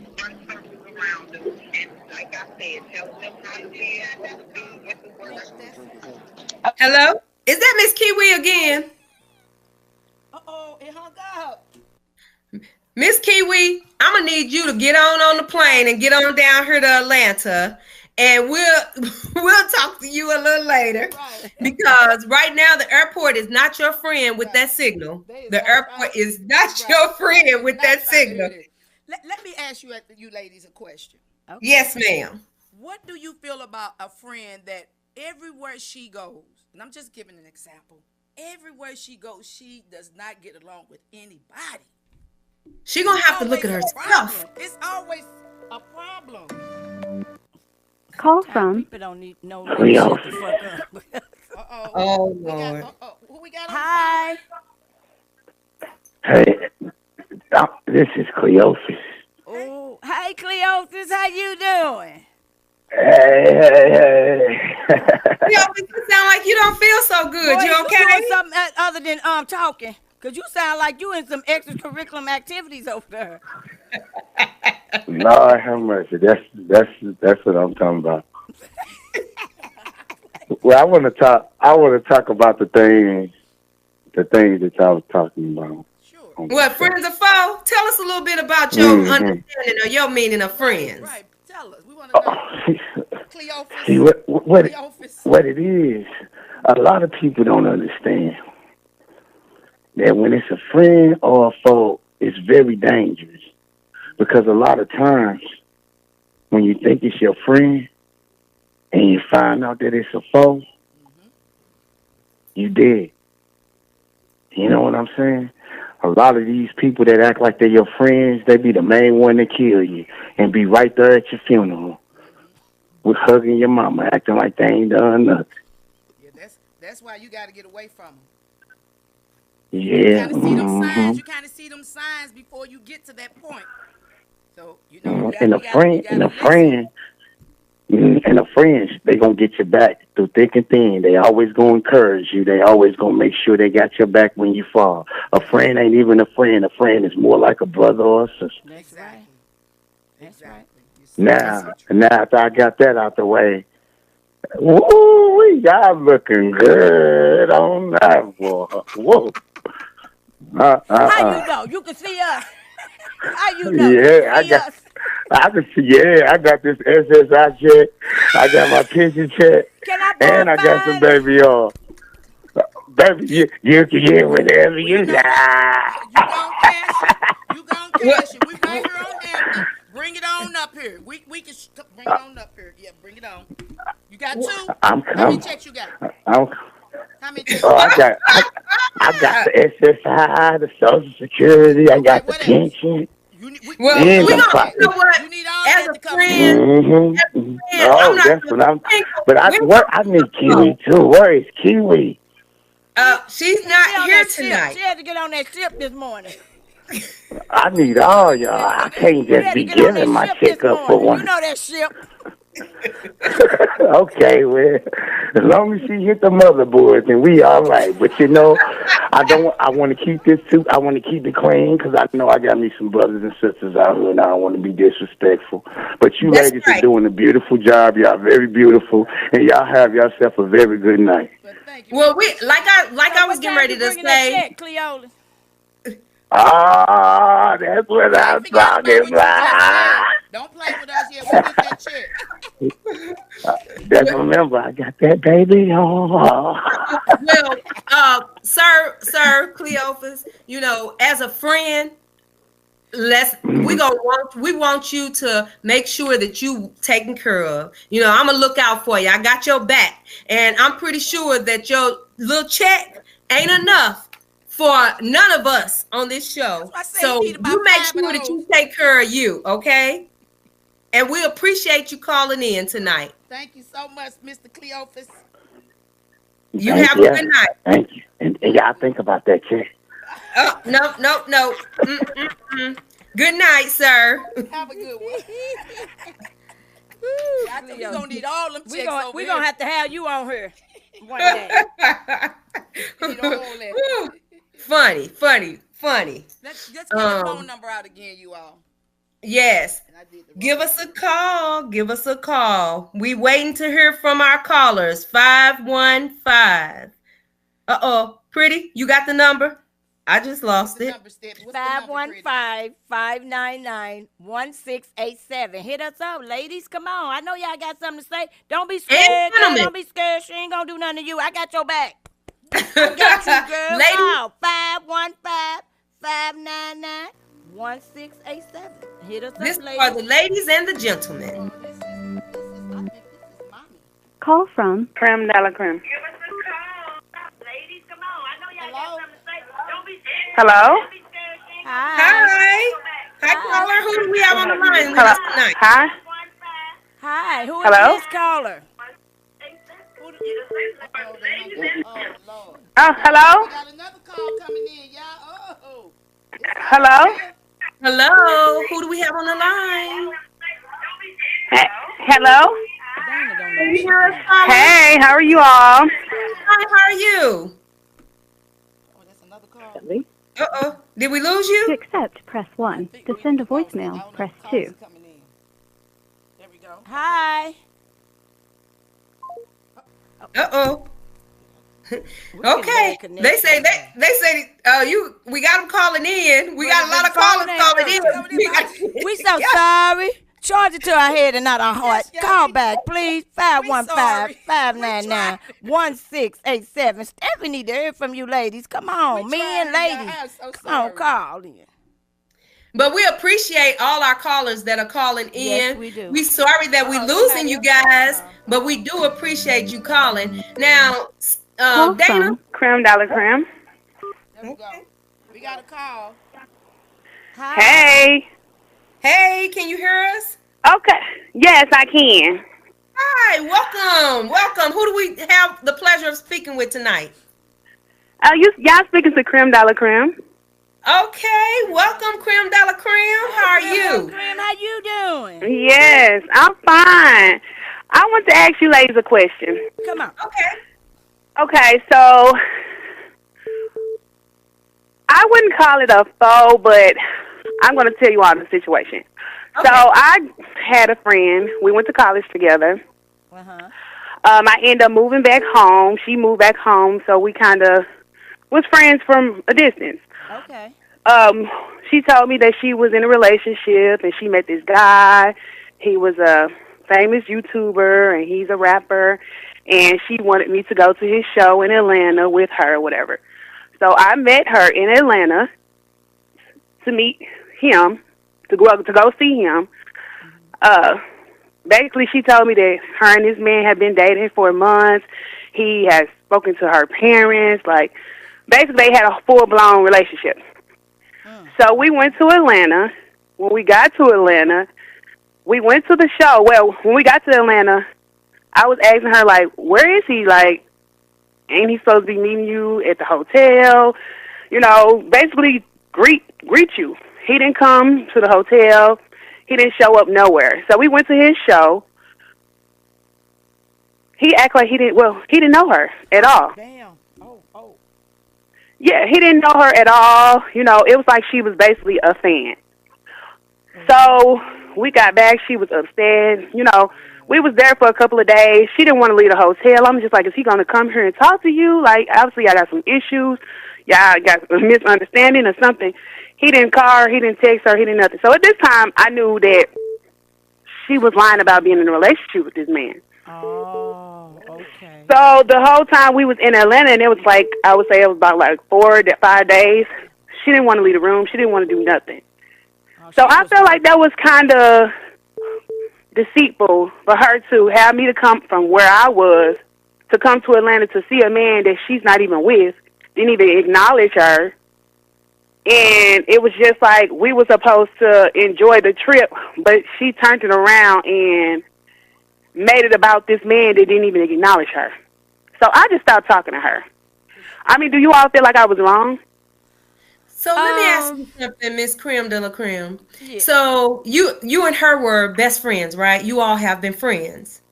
[SPEAKER 3] Hello. Is that Miss Kiwi again?
[SPEAKER 5] Uh-oh, it hung up.
[SPEAKER 3] Miss Kiwi, I'm gonna need you to get on the plane and get on down here to Atlanta, and we'll talk to you a little later.
[SPEAKER 5] Right.
[SPEAKER 3] Because right now the airport is not your friend with that signal.
[SPEAKER 5] They is
[SPEAKER 3] The
[SPEAKER 5] not
[SPEAKER 3] airport
[SPEAKER 5] right.
[SPEAKER 3] is not
[SPEAKER 5] Right.
[SPEAKER 3] your friend with
[SPEAKER 5] Not
[SPEAKER 3] that
[SPEAKER 5] trying to
[SPEAKER 3] signal.
[SPEAKER 5] hear this. Let me ask you ladies a question.
[SPEAKER 4] Okay.
[SPEAKER 3] Yes, ma'am.
[SPEAKER 5] What do you feel about a friend that everywhere she goes, and I'm just giving an example, everywhere she goes, she does not get along with anybody?
[SPEAKER 3] She gonna have to look at
[SPEAKER 5] Always a
[SPEAKER 3] herself.
[SPEAKER 5] problem. It's always a problem.
[SPEAKER 7] Call
[SPEAKER 4] Sometimes
[SPEAKER 7] from
[SPEAKER 4] people don't need no nigga shut the fuck up.
[SPEAKER 5] Uh-oh.
[SPEAKER 3] Oh
[SPEAKER 5] We got,
[SPEAKER 3] Lord.
[SPEAKER 5] who we got on
[SPEAKER 4] Hi.
[SPEAKER 8] Hey, this is Cleophas.
[SPEAKER 4] Oh, hey Cleophas, how you doing?
[SPEAKER 8] Hey.
[SPEAKER 3] You sound like you don't feel so good.
[SPEAKER 4] Boy,
[SPEAKER 3] You
[SPEAKER 4] you
[SPEAKER 3] okay?
[SPEAKER 4] doing something other than talking? Cause you sound like you in some extracurricular activities over there.
[SPEAKER 8] Lord have mercy. That's what I'm talking about. Well, I want to talk about the things that I was talking about.
[SPEAKER 5] Sure.
[SPEAKER 3] What, friends or foe? Tell us a little bit about your understanding or your meaning of friends.
[SPEAKER 5] Right. Tell us. We want to know. Cleophas.
[SPEAKER 8] See
[SPEAKER 5] Cleophas.
[SPEAKER 8] what it is. A lot of people don't understand that when it's a friend or a foe, it's very dangerous because a lot of times when you think it's your friend and you find out that it's a foe, you dead. You know what I'm saying? A lot of these people that act like they're your friends, they be the main one to kill you and be right there at your funeral with hugging your mama, acting like they ain't done nothing.
[SPEAKER 5] Yeah, that's why you got to get away from them.
[SPEAKER 8] Yeah.
[SPEAKER 5] You kind of see them signs. You kind of see them signs before you get to that point. So you know.
[SPEAKER 8] And a friend, they gonna get your back through thick and thin. They always gonna encourage you. They always gonna make sure they got your back when you fall. A friend ain't even a friend. A friend is more like a brother or a sister.
[SPEAKER 4] That's right. That's right.
[SPEAKER 8] Now after I got that out the way, woo, y'all looking good on that boy. Whoa.
[SPEAKER 4] How you know? You can see us. How you know?
[SPEAKER 8] Yeah, I can see. Yeah, I got this SSI check. I got my pension check,
[SPEAKER 4] Can I
[SPEAKER 8] and I got some baby oil. Baby, you can get whatever you like.
[SPEAKER 5] You gonna cash it. You gonna cash it. We right here on Hampton. Bring it on up here. We can bring it on up here. Yeah, bring it on. You got two?
[SPEAKER 8] I'm
[SPEAKER 5] How many
[SPEAKER 8] coming.
[SPEAKER 5] checks you got?
[SPEAKER 8] I'm,
[SPEAKER 5] How many checks?
[SPEAKER 8] oh, I got the SSI, the Social Security. I got the
[SPEAKER 5] what else?
[SPEAKER 8] pension.
[SPEAKER 3] Well,
[SPEAKER 8] Yeah,
[SPEAKER 3] we
[SPEAKER 8] I'm
[SPEAKER 3] gonna,
[SPEAKER 8] fine.
[SPEAKER 3] you know what?
[SPEAKER 5] You need all
[SPEAKER 3] As
[SPEAKER 5] that
[SPEAKER 3] a
[SPEAKER 5] to come
[SPEAKER 3] friend,
[SPEAKER 8] Mm-hmm.
[SPEAKER 3] I'm
[SPEAKER 8] Oh,
[SPEAKER 3] not
[SPEAKER 8] that's
[SPEAKER 3] gonna
[SPEAKER 8] what I'm.
[SPEAKER 3] think-
[SPEAKER 8] But I need Kiwi too. Where is Kiwi?
[SPEAKER 3] she's
[SPEAKER 4] She
[SPEAKER 3] not
[SPEAKER 4] on
[SPEAKER 3] here
[SPEAKER 4] that ship.
[SPEAKER 3] tonight.
[SPEAKER 4] She had to get on that ship this morning.
[SPEAKER 8] I need all y'all. I can't
[SPEAKER 4] She had
[SPEAKER 8] just
[SPEAKER 4] to
[SPEAKER 8] be
[SPEAKER 4] get on
[SPEAKER 8] giving
[SPEAKER 4] that
[SPEAKER 8] my
[SPEAKER 4] ship this
[SPEAKER 8] chick up for
[SPEAKER 4] morning.
[SPEAKER 8] one.
[SPEAKER 4] You know that ship.
[SPEAKER 8] Okay, well, as long as she hit the motherboard, then we all right. But you know, I want to keep this too. I want to keep it clean because I know I got me some brothers and sisters out here, and I don't want to be disrespectful. But you
[SPEAKER 3] That's
[SPEAKER 8] ladies
[SPEAKER 3] right.
[SPEAKER 8] are doing a beautiful job. Y'all very beautiful, and y'all have yourself a very good night.
[SPEAKER 5] But thank you.
[SPEAKER 3] Well, we I was
[SPEAKER 4] What
[SPEAKER 3] getting
[SPEAKER 4] time
[SPEAKER 3] ready
[SPEAKER 4] you
[SPEAKER 3] to
[SPEAKER 4] bringing that
[SPEAKER 3] say.
[SPEAKER 4] check, Cleola?
[SPEAKER 8] Ah, that's what
[SPEAKER 5] I
[SPEAKER 8] I'm
[SPEAKER 5] ain't forgot about
[SPEAKER 8] talking
[SPEAKER 5] what you just said.
[SPEAKER 8] about.
[SPEAKER 5] Don't play with us yet. We need that check.
[SPEAKER 8] Just remember, I got that baby on.
[SPEAKER 3] Well, sir, Cleophas, you know, as a friend, we want you to make sure that you taken care of. You know, I'm gonna look out for you. I got your back, and I'm pretty sure that your little check ain't enough for none of us on this show.
[SPEAKER 5] I say
[SPEAKER 3] So
[SPEAKER 5] you need about
[SPEAKER 3] you make
[SPEAKER 5] 5 of
[SPEAKER 3] sure that
[SPEAKER 5] those.
[SPEAKER 3] you take care of you, okay? And we appreciate you calling in tonight.
[SPEAKER 5] Thank you so much, Mr. Cleophas.
[SPEAKER 3] You
[SPEAKER 8] Thank
[SPEAKER 3] have
[SPEAKER 8] you.
[SPEAKER 3] a good night.
[SPEAKER 8] Thank you. And y'all think about that check.
[SPEAKER 3] Oh, no. Good night, sir.
[SPEAKER 5] Have a good one. We're going to need all them checks over
[SPEAKER 4] We're
[SPEAKER 5] here.
[SPEAKER 4] going to have to have you on here one day.
[SPEAKER 5] We need all that.
[SPEAKER 3] Funny.
[SPEAKER 5] Let's get the phone number out again, you all.
[SPEAKER 3] Yes.
[SPEAKER 5] And I did the
[SPEAKER 3] Give us a call. We waiting to hear from our callers. 515. Pretty, you got the number? I just lost it.
[SPEAKER 4] 515-599-1687. Hit us up, ladies. Come on. I know y'all got something to say. Don't be scared, girl.
[SPEAKER 3] gentlemen.
[SPEAKER 4] Don't be scared. She ain't gonna do nothing to you. I got your back. I got you, girl.
[SPEAKER 3] Ladies.
[SPEAKER 4] Call 515-599 1687. Hit us
[SPEAKER 3] This
[SPEAKER 4] up,
[SPEAKER 3] is for the
[SPEAKER 4] ladies.
[SPEAKER 3] ladies and the gentlemen.
[SPEAKER 5] This is I think this is mommy.
[SPEAKER 7] Call from
[SPEAKER 9] Creme de la creme.
[SPEAKER 5] Hello?
[SPEAKER 9] Hello?
[SPEAKER 4] Hi.
[SPEAKER 3] Hi. Hi, caller. Who do we have on the line with
[SPEAKER 9] Hello?
[SPEAKER 3] us tonight?
[SPEAKER 9] Hi?
[SPEAKER 4] Hi. Who is
[SPEAKER 9] Hello?
[SPEAKER 4] this caller?
[SPEAKER 5] Oh, Lord.
[SPEAKER 9] Oh, hello?
[SPEAKER 5] We got another call coming in, y'all. Oh.
[SPEAKER 9] Hello?
[SPEAKER 3] Hello. Who do we have on the line?
[SPEAKER 9] Hello?
[SPEAKER 4] Dana don't know
[SPEAKER 3] Can
[SPEAKER 4] what
[SPEAKER 3] you
[SPEAKER 4] she
[SPEAKER 3] hear us,
[SPEAKER 4] doing.
[SPEAKER 3] caller?
[SPEAKER 9] Hey, how are you all?
[SPEAKER 3] Hi, how are you?
[SPEAKER 5] Oh, that's another call.
[SPEAKER 3] Uh-oh. Did we lose
[SPEAKER 7] to
[SPEAKER 3] you?
[SPEAKER 7] accept, press 1.
[SPEAKER 5] think
[SPEAKER 7] To
[SPEAKER 5] we
[SPEAKER 7] send a
[SPEAKER 5] lost it. I
[SPEAKER 7] voicemail,
[SPEAKER 5] don't know
[SPEAKER 7] press
[SPEAKER 5] if calls
[SPEAKER 7] 2.
[SPEAKER 5] are coming in. There we go.
[SPEAKER 4] Hi.
[SPEAKER 3] Uh-oh.
[SPEAKER 4] We getting
[SPEAKER 3] Okay.
[SPEAKER 4] bad
[SPEAKER 3] They say
[SPEAKER 4] connection.
[SPEAKER 3] we got them calling in. We
[SPEAKER 4] But
[SPEAKER 3] got a lot
[SPEAKER 4] the
[SPEAKER 3] of callers
[SPEAKER 4] phone ain't
[SPEAKER 3] calling in.
[SPEAKER 4] working.
[SPEAKER 3] We got-
[SPEAKER 4] We so
[SPEAKER 3] Yeah.
[SPEAKER 4] sorry. Charge it to our head and not our heart.
[SPEAKER 5] Yes, yeah,
[SPEAKER 4] Call
[SPEAKER 5] we-
[SPEAKER 4] back, please.
[SPEAKER 5] sorry.
[SPEAKER 4] 515-599-1687. Stephanie need to hear from you ladies. Come on,
[SPEAKER 5] We
[SPEAKER 4] men,
[SPEAKER 5] trying, y'all.
[SPEAKER 4] ladies.
[SPEAKER 5] I'm so
[SPEAKER 4] Come on,
[SPEAKER 5] sorry.
[SPEAKER 4] call in.
[SPEAKER 3] But we appreciate all our callers that are calling in.
[SPEAKER 4] Yes, we do.
[SPEAKER 3] We sorry that we losing you guys, but we do appreciate you calling. Now,
[SPEAKER 7] Call
[SPEAKER 3] Dana.
[SPEAKER 7] from
[SPEAKER 9] Creme de la creme.
[SPEAKER 5] There we go. We got a call.
[SPEAKER 4] Hi.
[SPEAKER 9] Hey.
[SPEAKER 3] Hey, can you hear us?
[SPEAKER 9] Okay. Yes, I can.
[SPEAKER 3] Hi, welcome. Who do we have the pleasure of speaking with tonight?
[SPEAKER 9] Y'all speaking to Creme de la creme.
[SPEAKER 3] Okay, welcome, Creme de la Creme. How are you?
[SPEAKER 4] Creme, how you doing?
[SPEAKER 9] Yes, I'm fine. I want to ask you ladies a question.
[SPEAKER 4] Come on.
[SPEAKER 3] Okay.
[SPEAKER 9] Okay, so I wouldn't call it a foe, but I'm going to tell you all the situation.
[SPEAKER 3] Okay.
[SPEAKER 9] So I had a friend. We went to college together.
[SPEAKER 4] Uh-huh.
[SPEAKER 9] I ended up moving back home. She moved back home, so we kind of was friends from a distance.
[SPEAKER 4] Okay.
[SPEAKER 9] She told me that she was in a relationship and she met this guy. He was a famous YouTuber and he's a rapper, and she wanted me to go to his show in Atlanta with her or whatever. So I met her in Atlanta to meet him, to go see him. Basically, she told me that her and this man had been dating for months. He has spoken to her parents. Like, basically, they had a full-blown relationship. So we went to Atlanta. When we got to Atlanta, we went to the show. Well, when we got to Atlanta, I was asking her, like, where is he? Like, ain't he supposed to be meeting you at the hotel? You know, basically greet you. He didn't come to the hotel. He didn't show up nowhere. So we went to his show. He acted like he didn't know her at all.
[SPEAKER 4] Damn. Oh.
[SPEAKER 9] Yeah, he didn't know her at all. You know, it was like she was basically a fan. So we got back. She was upset. You know, we was there for a couple of days. She didn't want to leave the hotel. I'm just like, is he going to come here and talk to you? Like, obviously, I got some issues. Yeah, I got a misunderstanding or something. He didn't call her. He didn't text her. He didn't nothing. So at this time, I knew that she was lying about being in a relationship with this man.
[SPEAKER 4] Oh, okay.
[SPEAKER 9] So the whole time we was in Atlanta, and it was like, I would say it was about like 4 to 5 days, she didn't want to leave the room. She didn't want to do nothing. So I felt like that was kind of deceitful for her to have me to come from where I was to come to Atlanta to see a man that she's not even with, didn't even acknowledge her. And it was just like we were supposed to enjoy the trip, but she turned it around and made it about this man that didn't even acknowledge her. So I just stopped talking to her. I mean, do you all feel like I was wrong?
[SPEAKER 3] So let me ask you something, Miss Creme de la Creme.
[SPEAKER 4] Yeah.
[SPEAKER 3] So you and her were best friends, right? You all have been friends.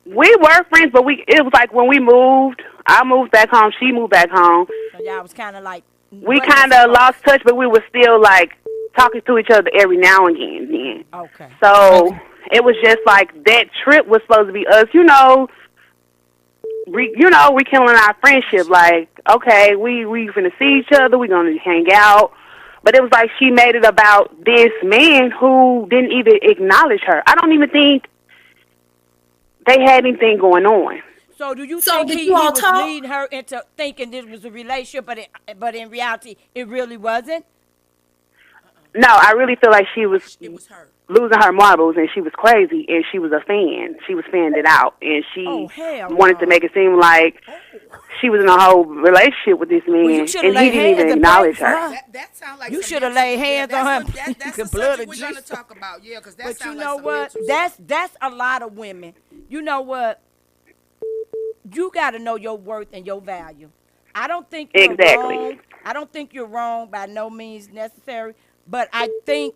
[SPEAKER 9] We were friends, but it was like when we moved, I moved back home, she moved back home.
[SPEAKER 4] So y'all was kind of like...
[SPEAKER 9] We kind of lost touch, but we were still like talking to each other every now and again.
[SPEAKER 4] Okay.
[SPEAKER 9] So it was just like that trip was supposed to be us, rekindling our friendship. Like, okay, we finna see each other, we gonna hang out. But it was like she made it about this man who didn't even acknowledge her. I don't even think they had anything going on.
[SPEAKER 4] So do you
[SPEAKER 3] So
[SPEAKER 4] think
[SPEAKER 3] did
[SPEAKER 4] he
[SPEAKER 3] you all
[SPEAKER 4] was
[SPEAKER 3] talk?
[SPEAKER 4] leading her into thinking this was a relationship, but in reality, it really wasn't?
[SPEAKER 9] No, I really feel like she was
[SPEAKER 5] It was her.
[SPEAKER 9] losing her marbles, and she was crazy, and she was a fan. She was fanned it out, and she wanted to make it seem like she was in a whole relationship with this man,
[SPEAKER 4] Well, you should have
[SPEAKER 9] and he
[SPEAKER 4] laid
[SPEAKER 9] didn't even
[SPEAKER 4] hands and
[SPEAKER 9] acknowledge
[SPEAKER 4] prayed for
[SPEAKER 9] her.
[SPEAKER 4] her.
[SPEAKER 5] That sounds like
[SPEAKER 4] You
[SPEAKER 5] some
[SPEAKER 4] should have
[SPEAKER 5] mental-
[SPEAKER 4] laid hands on her.
[SPEAKER 5] That's
[SPEAKER 4] The
[SPEAKER 5] the
[SPEAKER 4] blood
[SPEAKER 5] subject
[SPEAKER 4] of
[SPEAKER 5] we're gonna
[SPEAKER 4] Jesus.
[SPEAKER 5] talk about. Yeah, because that
[SPEAKER 4] But you
[SPEAKER 5] sounds
[SPEAKER 4] know
[SPEAKER 5] like some
[SPEAKER 4] what?
[SPEAKER 5] mental
[SPEAKER 4] That's a lot of women. You know what? You got to know your worth and your value. I don't think you're
[SPEAKER 9] Exactly.
[SPEAKER 4] wrong. I don't think you're wrong by no means necessary. But I think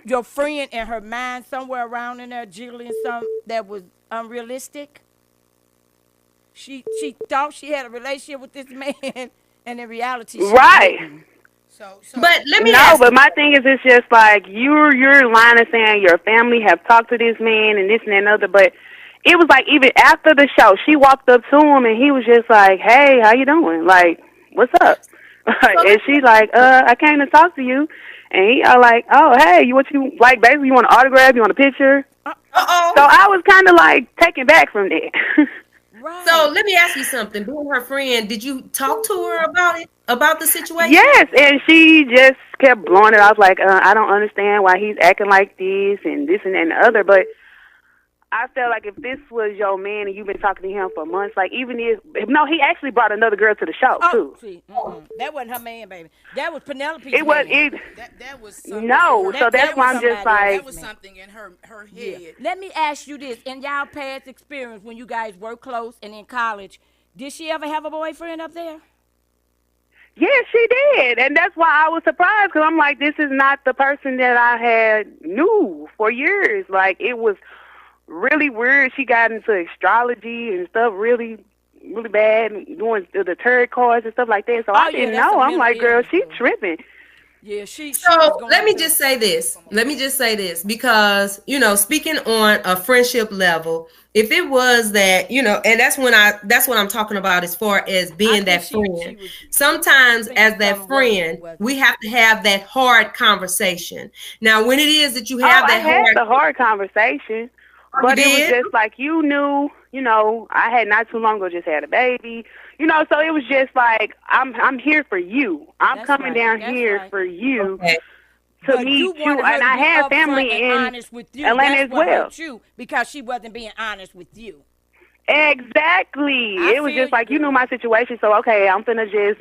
[SPEAKER 4] your friend in her mind somewhere around in there jiggling something that was unrealistic. She thought she had a relationship with this man, and in reality, she
[SPEAKER 9] Right.
[SPEAKER 4] didn't.
[SPEAKER 5] So
[SPEAKER 3] But let me
[SPEAKER 9] No,
[SPEAKER 3] ask
[SPEAKER 9] but
[SPEAKER 3] you,
[SPEAKER 9] my thing is, it's just like you're lying and saying your family have talked to this man and this and that and other. But it was like even after the show, she walked up to him and he was just like, "Hey, how you doing? Like, what's up?" And she's like, I came to talk to you." And he like, "Oh, hey, you like? Basically, you want an autograph? You want a picture?" So I was kind of like taken back from that.
[SPEAKER 4] Right.
[SPEAKER 3] So let me ask you something. Being her friend, did you talk to her about it, about the situation?
[SPEAKER 9] Yes, and she just kept blowing it off like, I don't understand why he's acting like this and this and that and the other. But I felt like if this was your man and you've been talking to him for months, like even if no, he actually brought another girl to the show too.
[SPEAKER 4] See, that wasn't her man, baby. That was Penelope's
[SPEAKER 9] It was
[SPEAKER 4] man.
[SPEAKER 5] that was something
[SPEAKER 9] no,
[SPEAKER 5] in her-
[SPEAKER 9] so that's why I'm just
[SPEAKER 4] somebody
[SPEAKER 9] like,
[SPEAKER 5] that was something in her head.
[SPEAKER 4] Let me ask you this: in y'all past experience, when you guys were close and in college, did she ever have a boyfriend up there?
[SPEAKER 9] yeah, she did, and that's why I was surprised because I'm like, this is not the person that I had knew for years. Like it was really weird. She got into astrology and stuff really bad, and doing the tarot cards and stuff like that. So I didn't
[SPEAKER 4] that's
[SPEAKER 9] know.
[SPEAKER 4] a
[SPEAKER 9] I'm like,
[SPEAKER 4] mental
[SPEAKER 9] girl,
[SPEAKER 4] illness,
[SPEAKER 9] she's
[SPEAKER 4] too.
[SPEAKER 9] tripping.
[SPEAKER 4] Yeah, she was
[SPEAKER 3] So
[SPEAKER 4] going
[SPEAKER 3] let me
[SPEAKER 4] through
[SPEAKER 3] just
[SPEAKER 4] it.
[SPEAKER 3] say this. Let me just say this because, speaking on a friendship level, if it was that, and that's what I'm talking about as far as being that friend. Sometimes as that friend, we have to have that hard conversation. Now, when it is that you have
[SPEAKER 9] I had the hard conversation, but it was just like you knew, I had not too long ago just had a baby, so it was just like I'm here for you. I'm coming down here for you to meet you, and I had family in Atlanta as well.
[SPEAKER 4] You because she wasn't being honest with you.
[SPEAKER 9] Exactly. It was just like you knew my situation, so okay, I'm finna just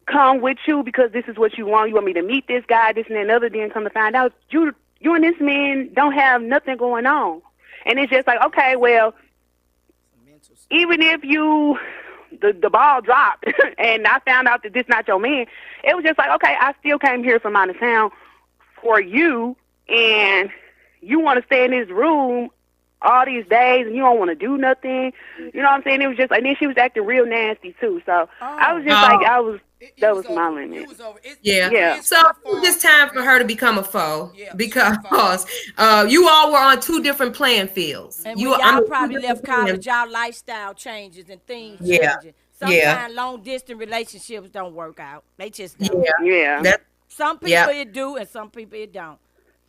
[SPEAKER 9] come with you because this is what you want. You want me to meet this guy, this and another. Then come to find out you and this man don't have nothing going on, and it's just like okay, well, even if the ball dropped and I found out that this not your man, it was just like okay, I still came here from out of town for you, and you want to stay in this room all these days and you don't want to do nothing. You know what I'm saying? It was just like, then she was acting real nasty too. So I was just like, that was my limit.
[SPEAKER 5] It was over.
[SPEAKER 3] Yeah. So it's time for her to become a foe because you all were on two different playing fields.
[SPEAKER 4] And y'all probably left college, y'all lifestyle changes and things changing. Sometimes long distance relationships don't work out. They just don't. Some people it do and some people it don't.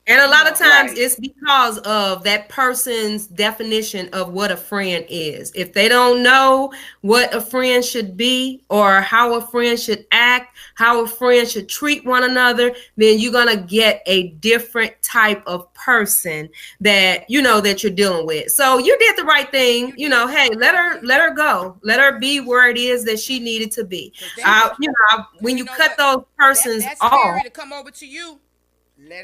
[SPEAKER 3] And a lot of times it's because of that person's definition of what a friend is. If they don't know what a friend should be or how a friend should act, how a friend should treat one another, then you're going to get a different type of person that, that you're dealing with. So you did the right thing. Hey, let her go. Let her be where it is that she needed to be. When you cut those persons off.
[SPEAKER 5] To come over to you.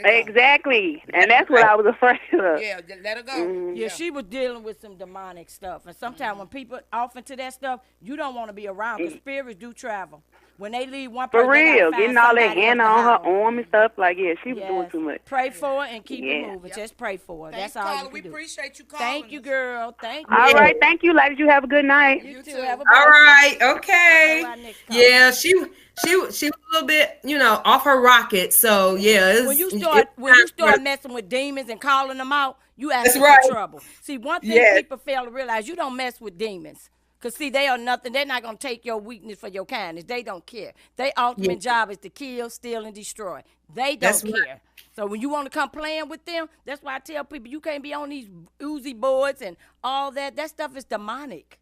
[SPEAKER 9] Exactly, and that's what I was afraid of.
[SPEAKER 5] Yeah, let her go.
[SPEAKER 9] Mm-hmm.
[SPEAKER 4] Yeah, she was dealing with some demonic stuff, and sometimes when people off into that stuff, you don't want to be around because spirits do travel. When they leave one person,
[SPEAKER 9] for real, getting all that hand on her arm and stuff, like she was doing too much.
[SPEAKER 4] Pray for her and keep it moving. Just pray for her.
[SPEAKER 5] Thanks,
[SPEAKER 4] that's all
[SPEAKER 5] Carla.
[SPEAKER 4] you can do.
[SPEAKER 5] We appreciate you calling.
[SPEAKER 4] Thank you, girl. Thank you.
[SPEAKER 9] All right, thank you, ladies. You have a good night.
[SPEAKER 4] You too. Have a
[SPEAKER 3] all right, okay. Yeah, she was a little bit, off her rocket. So yeah,
[SPEAKER 4] when you start messing with demons and calling them out, you asking for trouble. See, one thing people fail to realize, you don't mess with demons. Because, see, they are nothing. They're not going to take your weakness for your kindness. They don't care. Their ultimate job is to kill, steal, and destroy. They don't care. So when you want to come playing with them, that's why I tell people you can't be on these Uzi boards and all that. That stuff is demonic.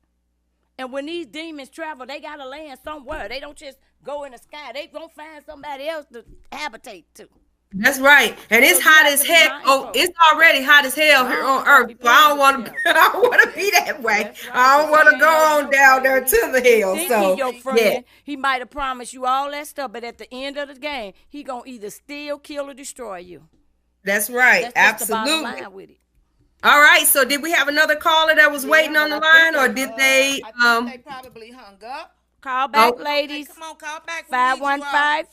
[SPEAKER 4] And when these demons travel, they got to land somewhere. They don't just go in the sky. They going to find somebody else to habitate to.
[SPEAKER 3] That's right. And it's
[SPEAKER 4] So you
[SPEAKER 3] hot
[SPEAKER 4] have
[SPEAKER 3] as
[SPEAKER 4] to be
[SPEAKER 3] heck. Oh,
[SPEAKER 4] mindful.
[SPEAKER 3] it's already hot as hell here on
[SPEAKER 4] You're gonna
[SPEAKER 3] earth.
[SPEAKER 4] be
[SPEAKER 3] So I
[SPEAKER 4] playing
[SPEAKER 3] don't
[SPEAKER 4] with the
[SPEAKER 3] want to
[SPEAKER 4] devil.
[SPEAKER 3] I don't want to be that way.
[SPEAKER 4] That's right.
[SPEAKER 3] I
[SPEAKER 4] 'Cause
[SPEAKER 3] don't want
[SPEAKER 4] he
[SPEAKER 3] to
[SPEAKER 4] ain't
[SPEAKER 3] go
[SPEAKER 4] no
[SPEAKER 3] on
[SPEAKER 4] joke,
[SPEAKER 3] down
[SPEAKER 4] baby.
[SPEAKER 3] there to the
[SPEAKER 4] He
[SPEAKER 3] hill.
[SPEAKER 4] think he
[SPEAKER 3] So
[SPEAKER 4] your
[SPEAKER 3] yeah.
[SPEAKER 4] friend. He might have promised you all that stuff, but at the end of the game, he gonna either steal, kill, or destroy you.
[SPEAKER 3] That's right.
[SPEAKER 4] That's just the bottom
[SPEAKER 3] Absolutely.
[SPEAKER 4] line with it.
[SPEAKER 3] All right. So did we have another caller that was
[SPEAKER 5] Yeah,
[SPEAKER 3] waiting on
[SPEAKER 5] but
[SPEAKER 3] the
[SPEAKER 5] I think
[SPEAKER 3] line, or did they
[SPEAKER 5] I think they probably hung up.
[SPEAKER 4] Call back,
[SPEAKER 3] oh,
[SPEAKER 5] Okay,
[SPEAKER 4] ladies.
[SPEAKER 5] come on, call back. We need you all.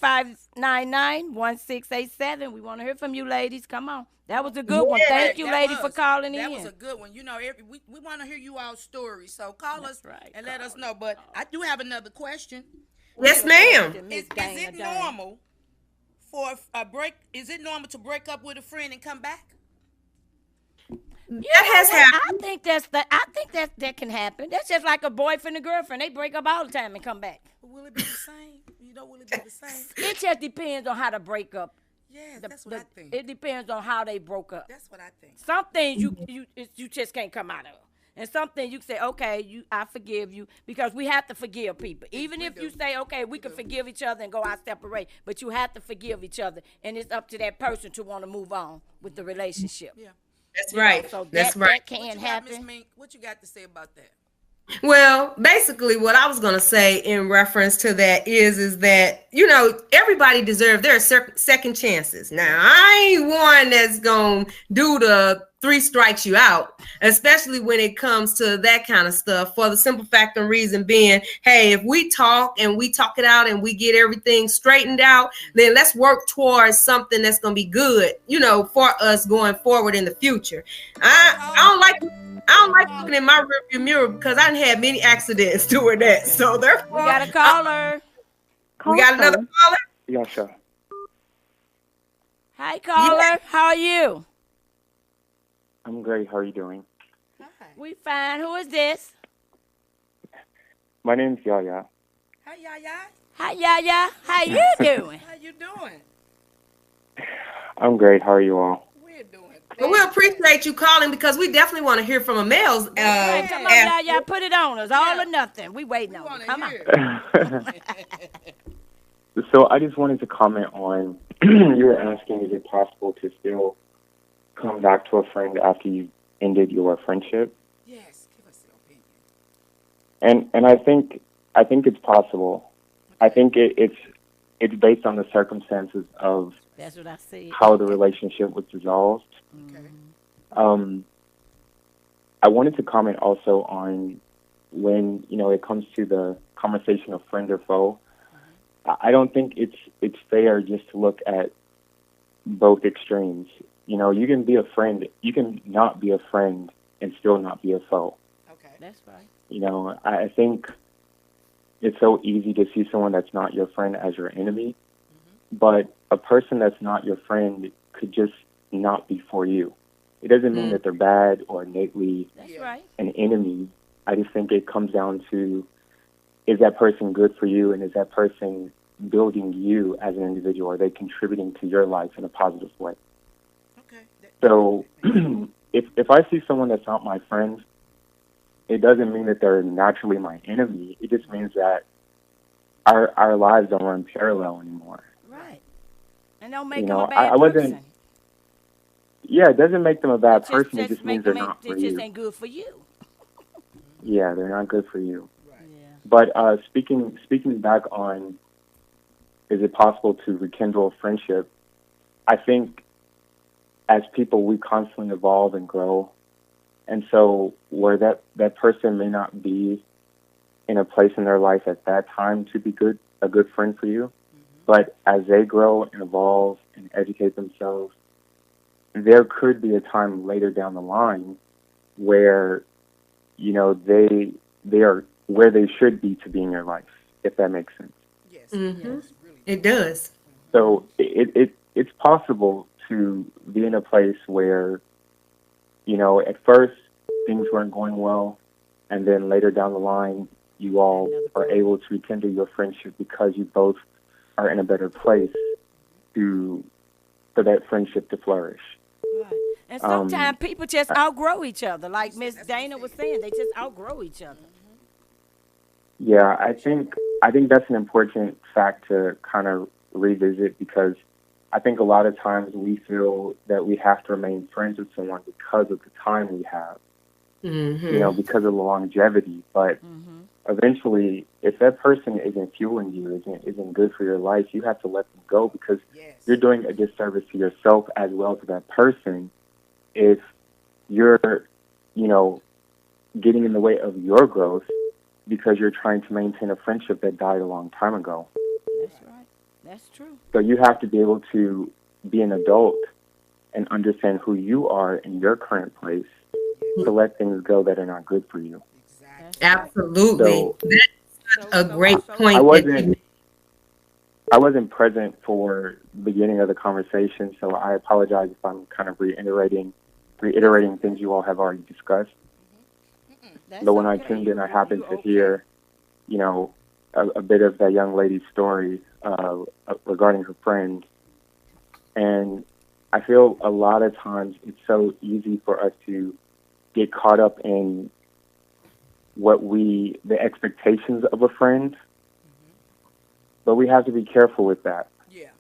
[SPEAKER 4] 515-599-1687. We want to hear from you, ladies. Come on. That was a good one.
[SPEAKER 3] yeah.
[SPEAKER 4] Thank you, lady, for calling
[SPEAKER 5] That
[SPEAKER 4] in.
[SPEAKER 5] was a good one. You know, we want to hear you all stories. So call us
[SPEAKER 4] right.
[SPEAKER 5] and let us know. But I do have another question.
[SPEAKER 3] Yes, ma'am.
[SPEAKER 5] Is it normal for a break? Is it normal to break up with a friend and come back?
[SPEAKER 3] That has happened.
[SPEAKER 4] I think that can happen. That's just like a boyfriend and girlfriend. They break up all the time and come back.
[SPEAKER 5] Will it be the same? You know, will it be the same?
[SPEAKER 4] It just depends on how to break up.
[SPEAKER 5] Yes, that's what I think.
[SPEAKER 4] It depends on how they broke up.
[SPEAKER 5] That's what I think.
[SPEAKER 4] Some things you just can't come out of. And some things you say, okay, I forgive you, because we have to forgive people. Even if you say, okay, we can forgive each other and go our separate ways, but you have to forgive each other, and it's up to that person to want to move on with the relationship.
[SPEAKER 5] Yeah.
[SPEAKER 3] That's right.
[SPEAKER 4] So
[SPEAKER 3] That's right.
[SPEAKER 4] that can
[SPEAKER 5] Miss
[SPEAKER 4] happen.
[SPEAKER 5] Mink, what you got to say about that?
[SPEAKER 3] Well, basically what I was going to say in reference to that is that, everybody deserves their second chances. Now, I ain't one that's going to do the 3 strikes you out, especially when it comes to that kind of stuff, for the simple fact and reason being, hey, if we talk it out and we get everything straightened out, then let's work towards something that's going to be good, for us going forward in the future. I don't like looking in my rearview mirror, because I done had many accidents doing that. So therefore,
[SPEAKER 4] We got a caller.
[SPEAKER 3] We got another caller.
[SPEAKER 8] Yeah, sure.
[SPEAKER 4] Hi, caller. How are you?
[SPEAKER 8] I'm great. How are you doing?
[SPEAKER 4] We fine. Who is this?
[SPEAKER 8] My name's Yaya.
[SPEAKER 5] Hi, Yaya.
[SPEAKER 4] Hi, Yaya. How you doing?
[SPEAKER 5] How you doing?
[SPEAKER 8] I'm great. How are you all?
[SPEAKER 5] We're doing.
[SPEAKER 3] Well, we appreciate you calling, because we definitely want to hear from a male's.
[SPEAKER 4] Come on, Yaya. Put it on us. All or nothing. We waiting on you. Come on.
[SPEAKER 8] So I just wanted to comment on, you were asking, is it possible to still come back to a friend after you ended your friendship?
[SPEAKER 5] Yes, give us your opinion.
[SPEAKER 8] And I think it's possible. I think it's based on the circumstances of
[SPEAKER 4] That's what I see.
[SPEAKER 8] how the relationship was dissolved.
[SPEAKER 5] Okay.
[SPEAKER 8] I wanted to comment also on when, it comes to the conversation of friend or foe. I don't think it's fair just to look at both extremes. You can be a friend, you can not be a friend and still not be a foe.
[SPEAKER 5] Okay.
[SPEAKER 4] That's right.
[SPEAKER 8] I think it's so easy to see someone that's not your friend as your enemy, but a person that's not your friend could just not be for you. It doesn't mean that they're bad or innately
[SPEAKER 4] That's right.
[SPEAKER 8] an enemy. I just think it comes down to, is that person good for you, and is that person building you as an individual? Are they contributing to your life in a positive way?
[SPEAKER 5] Okay.
[SPEAKER 8] So if I see someone that's not my friend, it doesn't mean that they're naturally my enemy. It just means that our lives don't run parallel anymore.
[SPEAKER 4] Right. And don't make them a bad person.
[SPEAKER 8] Yeah, it doesn't make them a bad person. It just means they're not for
[SPEAKER 4] you. It just
[SPEAKER 8] you.
[SPEAKER 4] ain't good for you.
[SPEAKER 8] Yeah, they're not good for you.
[SPEAKER 4] Right. Yeah.
[SPEAKER 8] But speaking back on, is it possible to rekindle a friendship? I think as people, we constantly evolve and grow. And so where that person may not be in a place in their life at that time to be a good friend for you, but as they grow and evolve and educate themselves, there could be a time later down the line where, they are where they should be to be in your life, if that makes sense.
[SPEAKER 5] Yes.
[SPEAKER 3] Mm-hmm.
[SPEAKER 5] Yes, really.
[SPEAKER 3] It does.
[SPEAKER 8] So it's possible to be in a place where, at first things weren't going well, and then later down the line, you all are able to rekindle your friendship because you both are in a better place for that friendship to flourish.
[SPEAKER 4] Right. And sometimes people just outgrow each other. Like Miss Dana was saying, they just outgrow each other.
[SPEAKER 8] Yeah, I think that's an important fact to kind of revisit, because
[SPEAKER 10] I think a lot of times we feel that we have to remain friends with someone because of the time we have, because of the longevity. But eventually, if that person isn't fueling you, isn't good for your life, you have to let them go, because you're doing a disservice to yourself as well as to that person if you're, getting in the way of your growth because you're trying to maintain a friendship that died a long time ago.
[SPEAKER 4] That's right. That's true.
[SPEAKER 10] So you have to be able to be an adult and understand who you are in your current place to let things go that are not good for you.
[SPEAKER 3] Absolutely.
[SPEAKER 10] So,
[SPEAKER 3] That's such a great point.
[SPEAKER 10] I wasn't present for the beginning of the conversation, so I apologize if I'm kind of reiterating things you all have already discussed. But when I tuned in, I happened to hear, a bit of that young lady's story regarding her friend. And I feel a lot of times it's so easy for us to get caught up in the expectations of a friend. But we have to be careful with that.
[SPEAKER 5] Yeah.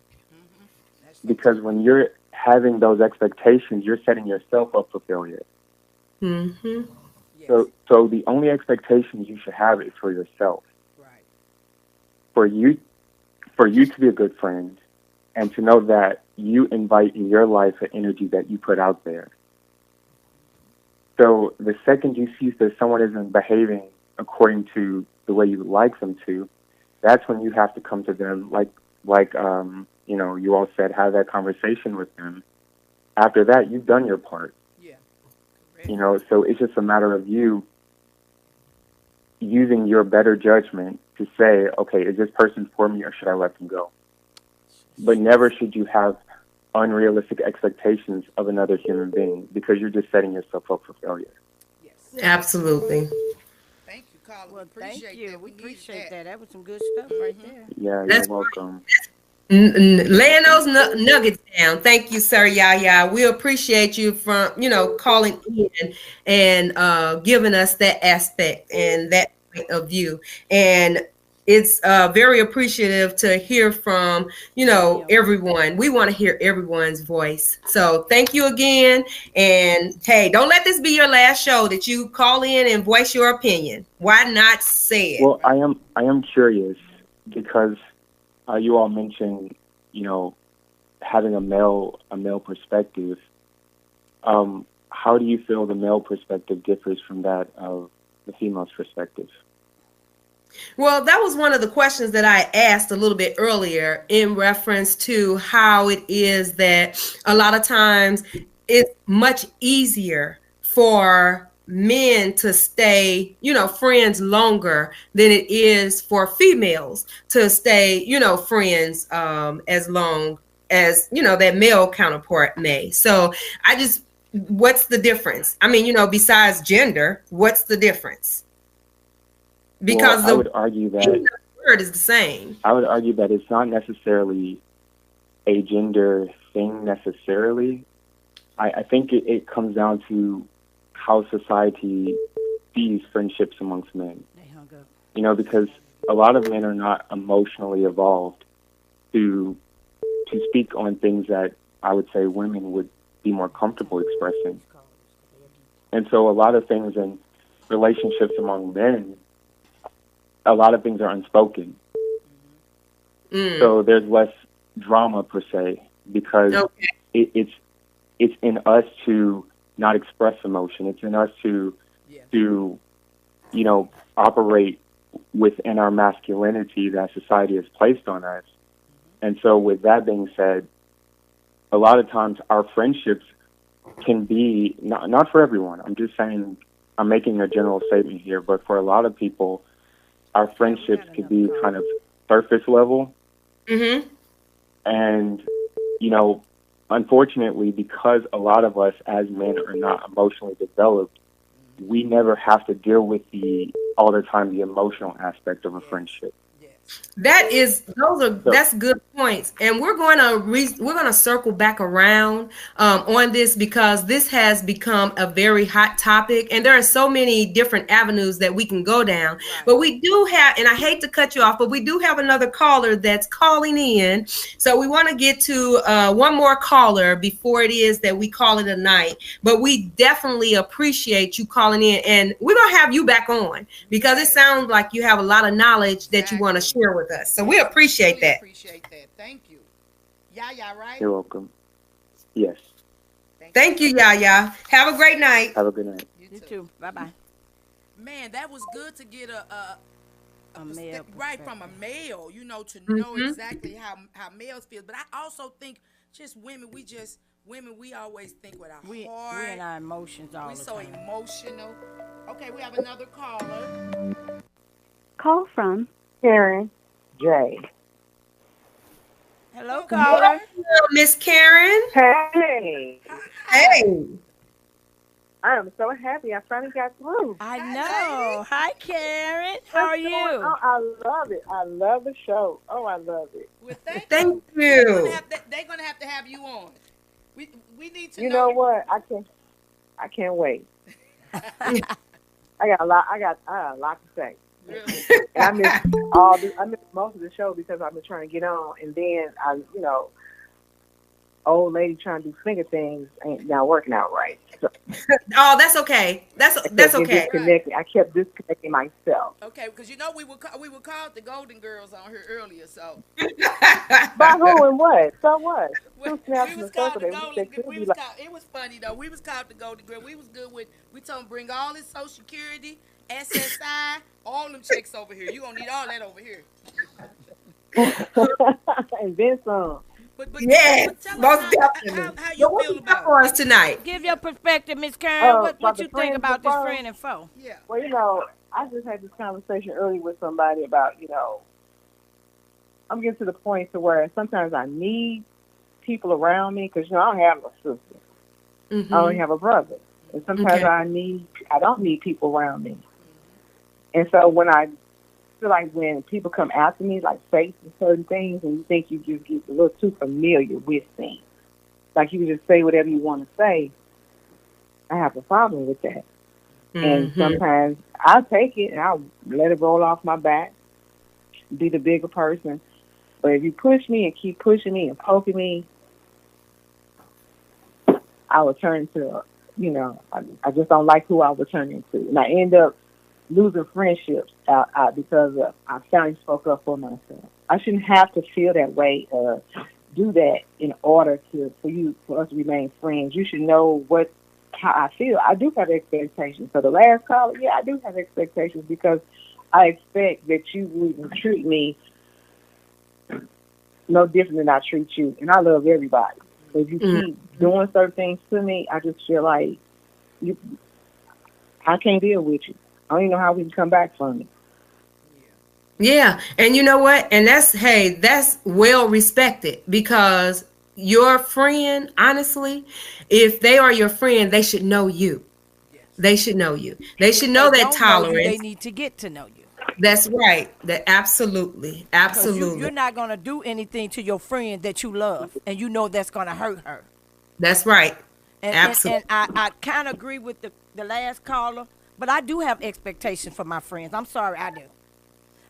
[SPEAKER 10] Because when you're having those expectations, you're setting yourself up for failure.
[SPEAKER 3] Mm-hmm.
[SPEAKER 10] So the only expectations you should have is for yourself.
[SPEAKER 5] Right.
[SPEAKER 10] For you to be a good friend and to know that you invite in your life an energy that you put out there. So the second you see that someone isn't behaving according to the way you would like them to, that's when you have to come to them, like you all said, have that conversation with them. After that, you've done your part.
[SPEAKER 5] Yeah.
[SPEAKER 10] So it's just a matter of you using your better judgment to say, okay, is this person for me or should I let them go? But never should you have unrealistic expectations of another human being, because you're just setting yourself up for failure.
[SPEAKER 5] Yes.
[SPEAKER 3] Absolutely.
[SPEAKER 5] Thank you, Carla.
[SPEAKER 4] Well,
[SPEAKER 5] Appreciate
[SPEAKER 4] thank you.
[SPEAKER 5] that.
[SPEAKER 4] We appreciate
[SPEAKER 5] that.
[SPEAKER 4] That was some good stuff right there.
[SPEAKER 10] Yeah,
[SPEAKER 3] That's
[SPEAKER 10] you're welcome.
[SPEAKER 3] Laying those nuggets down. Thank you, sir. Yeah. We appreciate you from, calling in and giving us that aspect and that point of view. And it's very appreciative to hear from, everyone. We want to hear everyone's voice. So thank you again. And hey, don't let this be your last show that you call in and voice your opinion. Why not say it?
[SPEAKER 10] Well, I am curious because you all mentioned, having a male perspective. How do you feel the male perspective differs from that of the female's perspective?
[SPEAKER 3] Well, that was one of the questions that I asked a little bit earlier in reference to how it is that a lot of times it's much easier for men to stay, friends longer than it is for females to stay, friends as long as, that male counterpart may. So what's the difference? I mean, besides gender, what's the difference? Because
[SPEAKER 10] I would argue that
[SPEAKER 3] word is the same.
[SPEAKER 10] I would argue that it's not necessarily a gender thing necessarily. I think it comes down to how society sees friendships amongst men.
[SPEAKER 4] They hung up.
[SPEAKER 10] Because a lot of men are not emotionally evolved to speak on things that I would say women would be more comfortable expressing. And so a lot of things in relationships among men, a lot of things are unspoken. So there's less drama per se, because it's in us to not express emotion. It's in us to operate within our masculinity that society has placed on us. And so with that being said, a lot of times our friendships can be, not for everyone, I'm just saying, I'm making a general statement here, but for a lot of people, our friendships could be kind of surface level.
[SPEAKER 3] Mm-hmm.
[SPEAKER 10] And, unfortunately, because a lot of us as men are not emotionally developed, we never have to deal with all the time the emotional aspect of a friendship.
[SPEAKER 3] That's good points, and we're gonna circle back around on this because this has become a very hot topic, and there are so many different avenues that we can go down.
[SPEAKER 5] Right.
[SPEAKER 3] But we do have, and I hate to cut you off, but we do have another caller that's calling in, so we want to get to one more caller before it is that we call it a night. But we definitely appreciate you calling in, and we're gonna have you back on because it sounds like you have a lot of knowledge that you want to share with us. So we appreciate
[SPEAKER 5] Really
[SPEAKER 3] that.
[SPEAKER 5] appreciate that. Thank you. Yaya, right?
[SPEAKER 10] You're welcome. Yes.
[SPEAKER 3] Thank you, Yaya. Have a great night.
[SPEAKER 10] Have a good night.
[SPEAKER 4] You too. Bye-bye.
[SPEAKER 5] Man, that was good to get
[SPEAKER 4] A male
[SPEAKER 5] right from a
[SPEAKER 4] perspective.
[SPEAKER 5] male, you know, to know exactly how males feel. But I also think just women, we always think with our heart.
[SPEAKER 4] We in our emotions all
[SPEAKER 5] We
[SPEAKER 4] the
[SPEAKER 5] so
[SPEAKER 4] time.
[SPEAKER 5] emotional. Okay, we have another caller.
[SPEAKER 7] Call from
[SPEAKER 11] Karen J.
[SPEAKER 4] Hello, caller.
[SPEAKER 3] Miss Karen.
[SPEAKER 11] Hey,
[SPEAKER 3] Hey.
[SPEAKER 11] I am so happy I finally got through.
[SPEAKER 4] I know. Hi, Karen. How are you?
[SPEAKER 11] Oh, I love it. I love the show. Oh, I love it.
[SPEAKER 5] Well, thank
[SPEAKER 3] Thank
[SPEAKER 5] you.
[SPEAKER 3] you.
[SPEAKER 5] They're gonna have to have you on. We need to
[SPEAKER 11] You know what? I can't wait. I got a lot to say.
[SPEAKER 5] Really?
[SPEAKER 11] And I missed most of the show because I've been trying to get on, and then old lady trying to do finger things ain't not working out right. So
[SPEAKER 3] Oh, that's okay. That's okay.
[SPEAKER 11] disconnected. I kept disconnecting myself.
[SPEAKER 5] Okay, because you know we were called the Golden Girls on here earlier, so
[SPEAKER 11] By who and what? So what?
[SPEAKER 5] we
[SPEAKER 11] Two snaps in
[SPEAKER 5] was
[SPEAKER 11] the
[SPEAKER 5] called
[SPEAKER 11] circle.
[SPEAKER 5] the
[SPEAKER 11] They
[SPEAKER 5] Golden.
[SPEAKER 11] could
[SPEAKER 5] We
[SPEAKER 11] be
[SPEAKER 5] was
[SPEAKER 11] like,
[SPEAKER 5] called, it was funny though. We was called the Golden Girl. We was good with. We told him bring all his Social Security, SSI, all them checks over here. You gonna need all that over here.
[SPEAKER 11] and then some.
[SPEAKER 5] But
[SPEAKER 3] Yes,
[SPEAKER 5] tell us
[SPEAKER 3] most definitely.
[SPEAKER 5] how
[SPEAKER 3] So
[SPEAKER 5] you
[SPEAKER 3] what
[SPEAKER 5] feel
[SPEAKER 3] you got
[SPEAKER 5] about
[SPEAKER 3] for
[SPEAKER 5] it.
[SPEAKER 3] us tonight?
[SPEAKER 4] Give your perspective, Miss Karen. What
[SPEAKER 11] about
[SPEAKER 4] you
[SPEAKER 11] the
[SPEAKER 4] think
[SPEAKER 11] friends
[SPEAKER 4] about
[SPEAKER 11] and
[SPEAKER 4] this
[SPEAKER 11] foes?
[SPEAKER 4] friend and foe?
[SPEAKER 5] Yeah.
[SPEAKER 11] Well, I just had this conversation earlier with somebody about, I'm getting to the point to where sometimes I need people around me because, I don't have a sister.
[SPEAKER 3] Mm-hmm.
[SPEAKER 11] I only have a brother. And sometimes
[SPEAKER 3] Okay.
[SPEAKER 11] I don't need people around me. And so when I feel like when people come after me, like facing certain things, and you think you just get a little too familiar with things, like you can just say whatever you want to say, I have a problem with that. And sometimes I'll take it and I'll let it roll off my back, be the bigger person. But if you push me and keep pushing me and poking me, I will turn into, I just don't like who I will turn into. And I end up losing friendships out because I finally spoke up for myself. I shouldn't have to feel that way or do that in order for us to remain friends. You should know how I feel. I do have expectations. So the last caller, I do have expectations because I expect that you wouldn't treat me no different than I treat you. And I love everybody. So if you keep doing certain things to me, I just feel like I can't deal with you. I don't even know how we can come back from it.
[SPEAKER 3] Yeah, and you know what? And that's well respected because your friend, honestly, if they are your friend, they should know you. They should know you. They should know that tolerance.
[SPEAKER 4] They need to get to know you.
[SPEAKER 3] That's right. That absolutely.
[SPEAKER 4] Because you're not going to do anything to your friend that you love, and you know that's going to hurt her.
[SPEAKER 3] That's right.
[SPEAKER 4] And
[SPEAKER 3] Absolutely.
[SPEAKER 4] And I kind of agree with the last caller, but I do have expectations for my friends. I'm sorry, I do.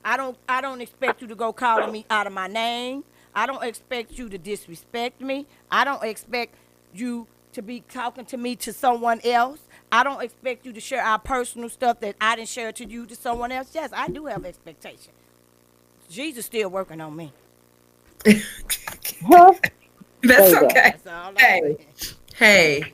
[SPEAKER 4] I don't expect you to go calling me out of my name. I don't expect you to disrespect me. I don't expect you to be talking to me to someone else. I don't expect you to share our personal stuff that I didn't share to you to someone else. Yes, I do have expectations. Jesus still working on me.
[SPEAKER 3] That's okay.
[SPEAKER 4] That's all I'm saying.
[SPEAKER 3] Hey.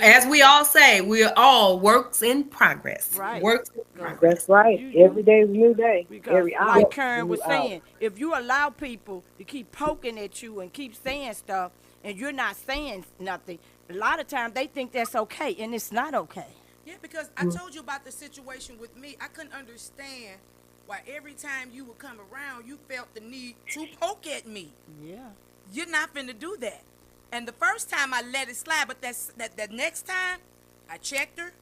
[SPEAKER 3] As we all say, we are all works in progress.
[SPEAKER 4] Right.
[SPEAKER 3] Works in progress.
[SPEAKER 11] That's right. Every day is a new day.
[SPEAKER 4] Because
[SPEAKER 11] Every hour.
[SPEAKER 4] like
[SPEAKER 11] is a
[SPEAKER 4] Karen
[SPEAKER 11] new
[SPEAKER 4] was
[SPEAKER 11] hour.
[SPEAKER 4] saying, if you allow people to keep poking at you and keep saying stuff and you're not saying nothing, a lot of times they think that's okay, and it's not okay.
[SPEAKER 5] Yeah, because I told you about the situation with me. I couldn't understand why every time you would come around, you felt the need to poke at me.
[SPEAKER 4] Yeah.
[SPEAKER 5] You're not finna do that. And the first time I let it slide, but that next time, I checked her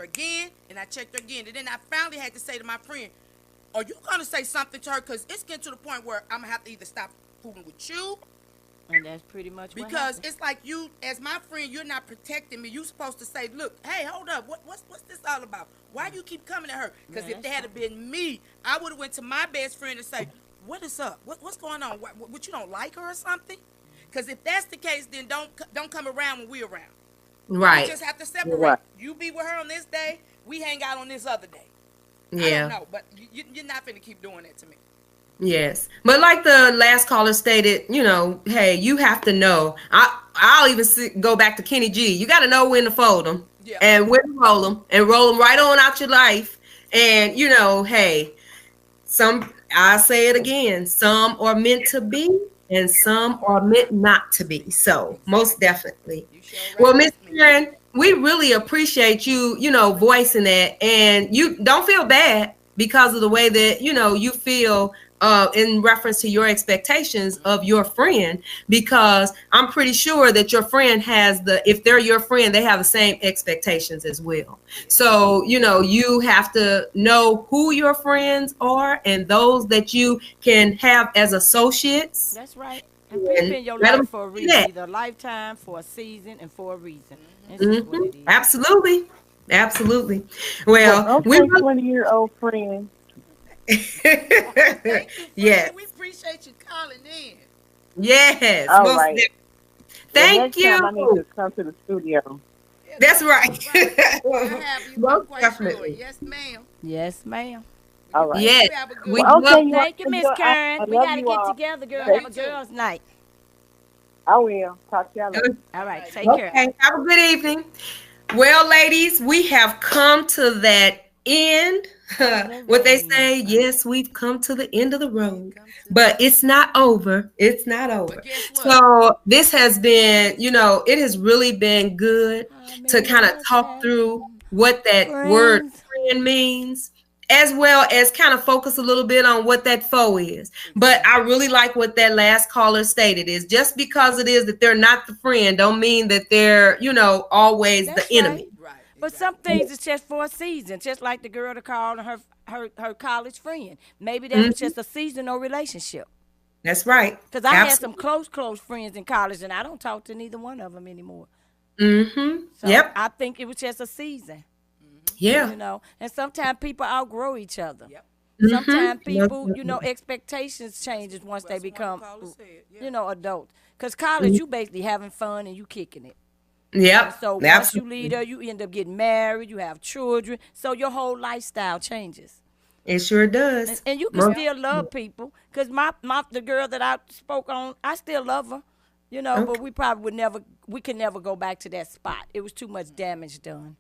[SPEAKER 5] again, and I checked her again. And then I finally had to say to my friend, are you gonna say something to her? Because it's getting to the point where I'm gonna have to either stop fooling with you.
[SPEAKER 4] And that's pretty much what
[SPEAKER 5] Because
[SPEAKER 4] happened.
[SPEAKER 5] it's like you, as my friend, you're not protecting me. You're supposed to say, look, hey, hold up. What's this all about? Why do you keep coming at her? Because if that had been me, I would have went to my best friend and say, what is up? What's going on? What you don't like her or something? Because if that's the case, then don't come around when we're around.
[SPEAKER 3] Right.
[SPEAKER 5] We just have to separate.
[SPEAKER 11] Right.
[SPEAKER 5] You be with her on this day, we hang out on this other day. I
[SPEAKER 3] Yeah.
[SPEAKER 5] don't know, but you're not finna keep doing that to me.
[SPEAKER 3] Yes. But like the last caller stated, you know, hey, you have to know. I'll even go back to Kenny G. You got to know when to fold them and when to roll them right on out your life. And, you know, hey, I'll say it again, some are meant to be and some are meant not to be. So most definitely. Well, Miss Karen, we really appreciate you, you know, voicing that. And you don't feel bad because of the way that, you know, you feel in reference to your expectations of your friend, because I'm pretty sure that your friend has if they're your friend, they have the same expectations as well. So, you know, you have to know who your friends are and those that you can have as associates.
[SPEAKER 4] That's right. And people in your life for a reason, either a lifetime, for a season, and for a reason. That's just what it is.
[SPEAKER 3] Absolutely. Absolutely. Well,
[SPEAKER 11] we 20-year-old friends.
[SPEAKER 3] Yes.
[SPEAKER 5] We appreciate you calling in.
[SPEAKER 3] Yes.
[SPEAKER 11] All right.
[SPEAKER 3] Thank you.
[SPEAKER 11] Time I need to come to the studio.
[SPEAKER 3] That's right.
[SPEAKER 5] We'll have you
[SPEAKER 3] Most
[SPEAKER 5] quite
[SPEAKER 3] definitely.
[SPEAKER 5] sure. Yes, ma'am.
[SPEAKER 4] Yes, ma'am.
[SPEAKER 11] All right.
[SPEAKER 3] Yes.
[SPEAKER 5] We
[SPEAKER 4] Thank you, Miss Karen. We got to get
[SPEAKER 11] all
[SPEAKER 4] together, girl. Have a girls' night.
[SPEAKER 11] I will. Talk to y'all later.
[SPEAKER 4] All right. Take
[SPEAKER 3] Okay.
[SPEAKER 4] care.
[SPEAKER 3] Have a good evening. Well, ladies, we have come to that end. What they say, yes, we've come to the end of the road, but it's not over. It's not over. So this has been, you know, it has really been good to kind of talk through what that word friend means, as well as kind of focus a little bit on what that foe is. But I really like what that last caller stated, is just because it is that they're not the friend don't mean that they're, you know, always the enemy.
[SPEAKER 5] Right.
[SPEAKER 4] But some things is just for a season, just like the girl that called her college friend. Maybe that was just a seasonal relationship.
[SPEAKER 3] That's right.
[SPEAKER 4] Because I had some close friends in college, and I don't talk to neither one of them anymore.
[SPEAKER 3] Mm-hmm.
[SPEAKER 4] So I think it was just a season.
[SPEAKER 3] Yeah.
[SPEAKER 4] You know, and sometimes people outgrow each other.
[SPEAKER 5] Yep.
[SPEAKER 4] Sometimes people, you know, expectations changes once they become, you know, adults. Because college, you basically having fun and you kicking it.
[SPEAKER 3] Yep.
[SPEAKER 4] So once you leave there, you end up getting married, you have children, so your whole lifestyle changes.
[SPEAKER 3] It sure does.
[SPEAKER 4] And you can still love people, because the girl that I spoke on, I still love her, you know, but we probably we could never go back to that spot. It was too much damage done.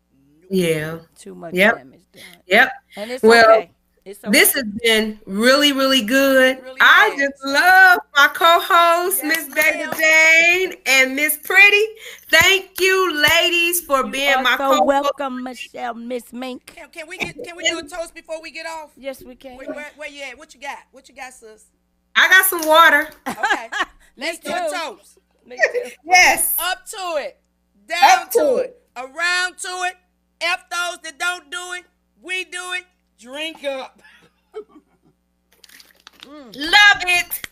[SPEAKER 3] Yeah.
[SPEAKER 4] Too much damage done.
[SPEAKER 3] Yep.
[SPEAKER 4] And it's okay. It's okay.
[SPEAKER 3] This has been really, really good.
[SPEAKER 5] Really
[SPEAKER 3] I
[SPEAKER 5] nice.
[SPEAKER 3] just love my co-hosts, Miss Dana Jane and Miss Pretty. Thank you, ladies, for being my co-host.
[SPEAKER 4] Welcome, Michelle, Miss Mink.
[SPEAKER 5] Can we do a toast before we get off?
[SPEAKER 4] Yes, we can.
[SPEAKER 5] Where you at? What you got? What you got, sis?
[SPEAKER 3] I got some water.
[SPEAKER 5] Okay. Let's do a toast.
[SPEAKER 4] Me too.
[SPEAKER 3] Yes.
[SPEAKER 5] Up to it. Down
[SPEAKER 3] Up to
[SPEAKER 5] to
[SPEAKER 3] it.
[SPEAKER 5] it. Around to it. F those that don't do it. We do it. Drink up.
[SPEAKER 3] Love it.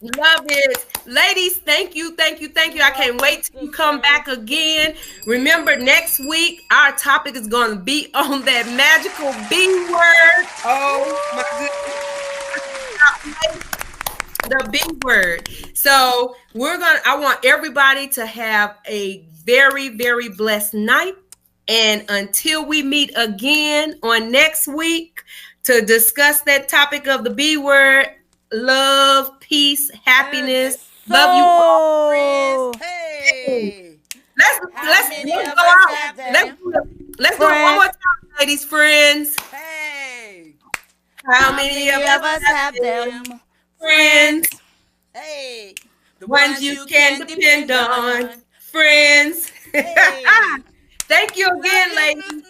[SPEAKER 3] Love it. Ladies, thank you. I can't wait till you come back again. Remember, next week, our topic is going to be on that magical B word. Oh, my goodness. The B word. So I want everybody to have a very, very blessed night. And until we meet again on next week to discuss that topic of the B word, love, peace, happiness. Love you all.
[SPEAKER 5] Hey.
[SPEAKER 3] Let's go out. Let's do it one more time, ladies, friends.
[SPEAKER 5] Hey.
[SPEAKER 3] How many of us have them? Friends.
[SPEAKER 5] Hey. The
[SPEAKER 3] Ones you can depend on. Friends.
[SPEAKER 5] Hey.
[SPEAKER 3] Thank you again, ladies.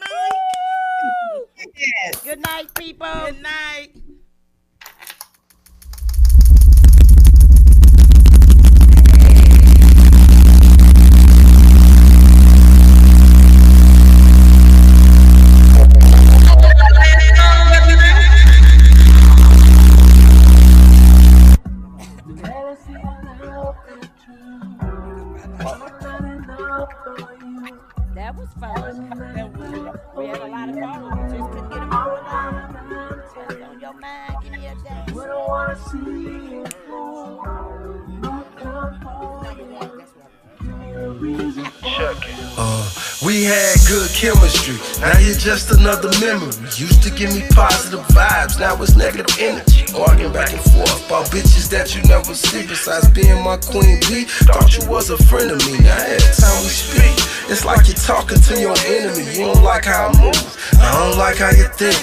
[SPEAKER 3] Yes.
[SPEAKER 4] Good night, people.
[SPEAKER 5] Good night.
[SPEAKER 4] time. Give me a dance.
[SPEAKER 12] We don't wanna see you fool.
[SPEAKER 13] We had good chemistry, now you're just another memory. Used to give me positive vibes, now it's negative energy. Arguing back and forth about bitches that you never see. Besides being my queen bee, thought you was a friend of me. Now every time we speak, it's like you're talking to your enemy. You don't like how I move, I don't like how you think.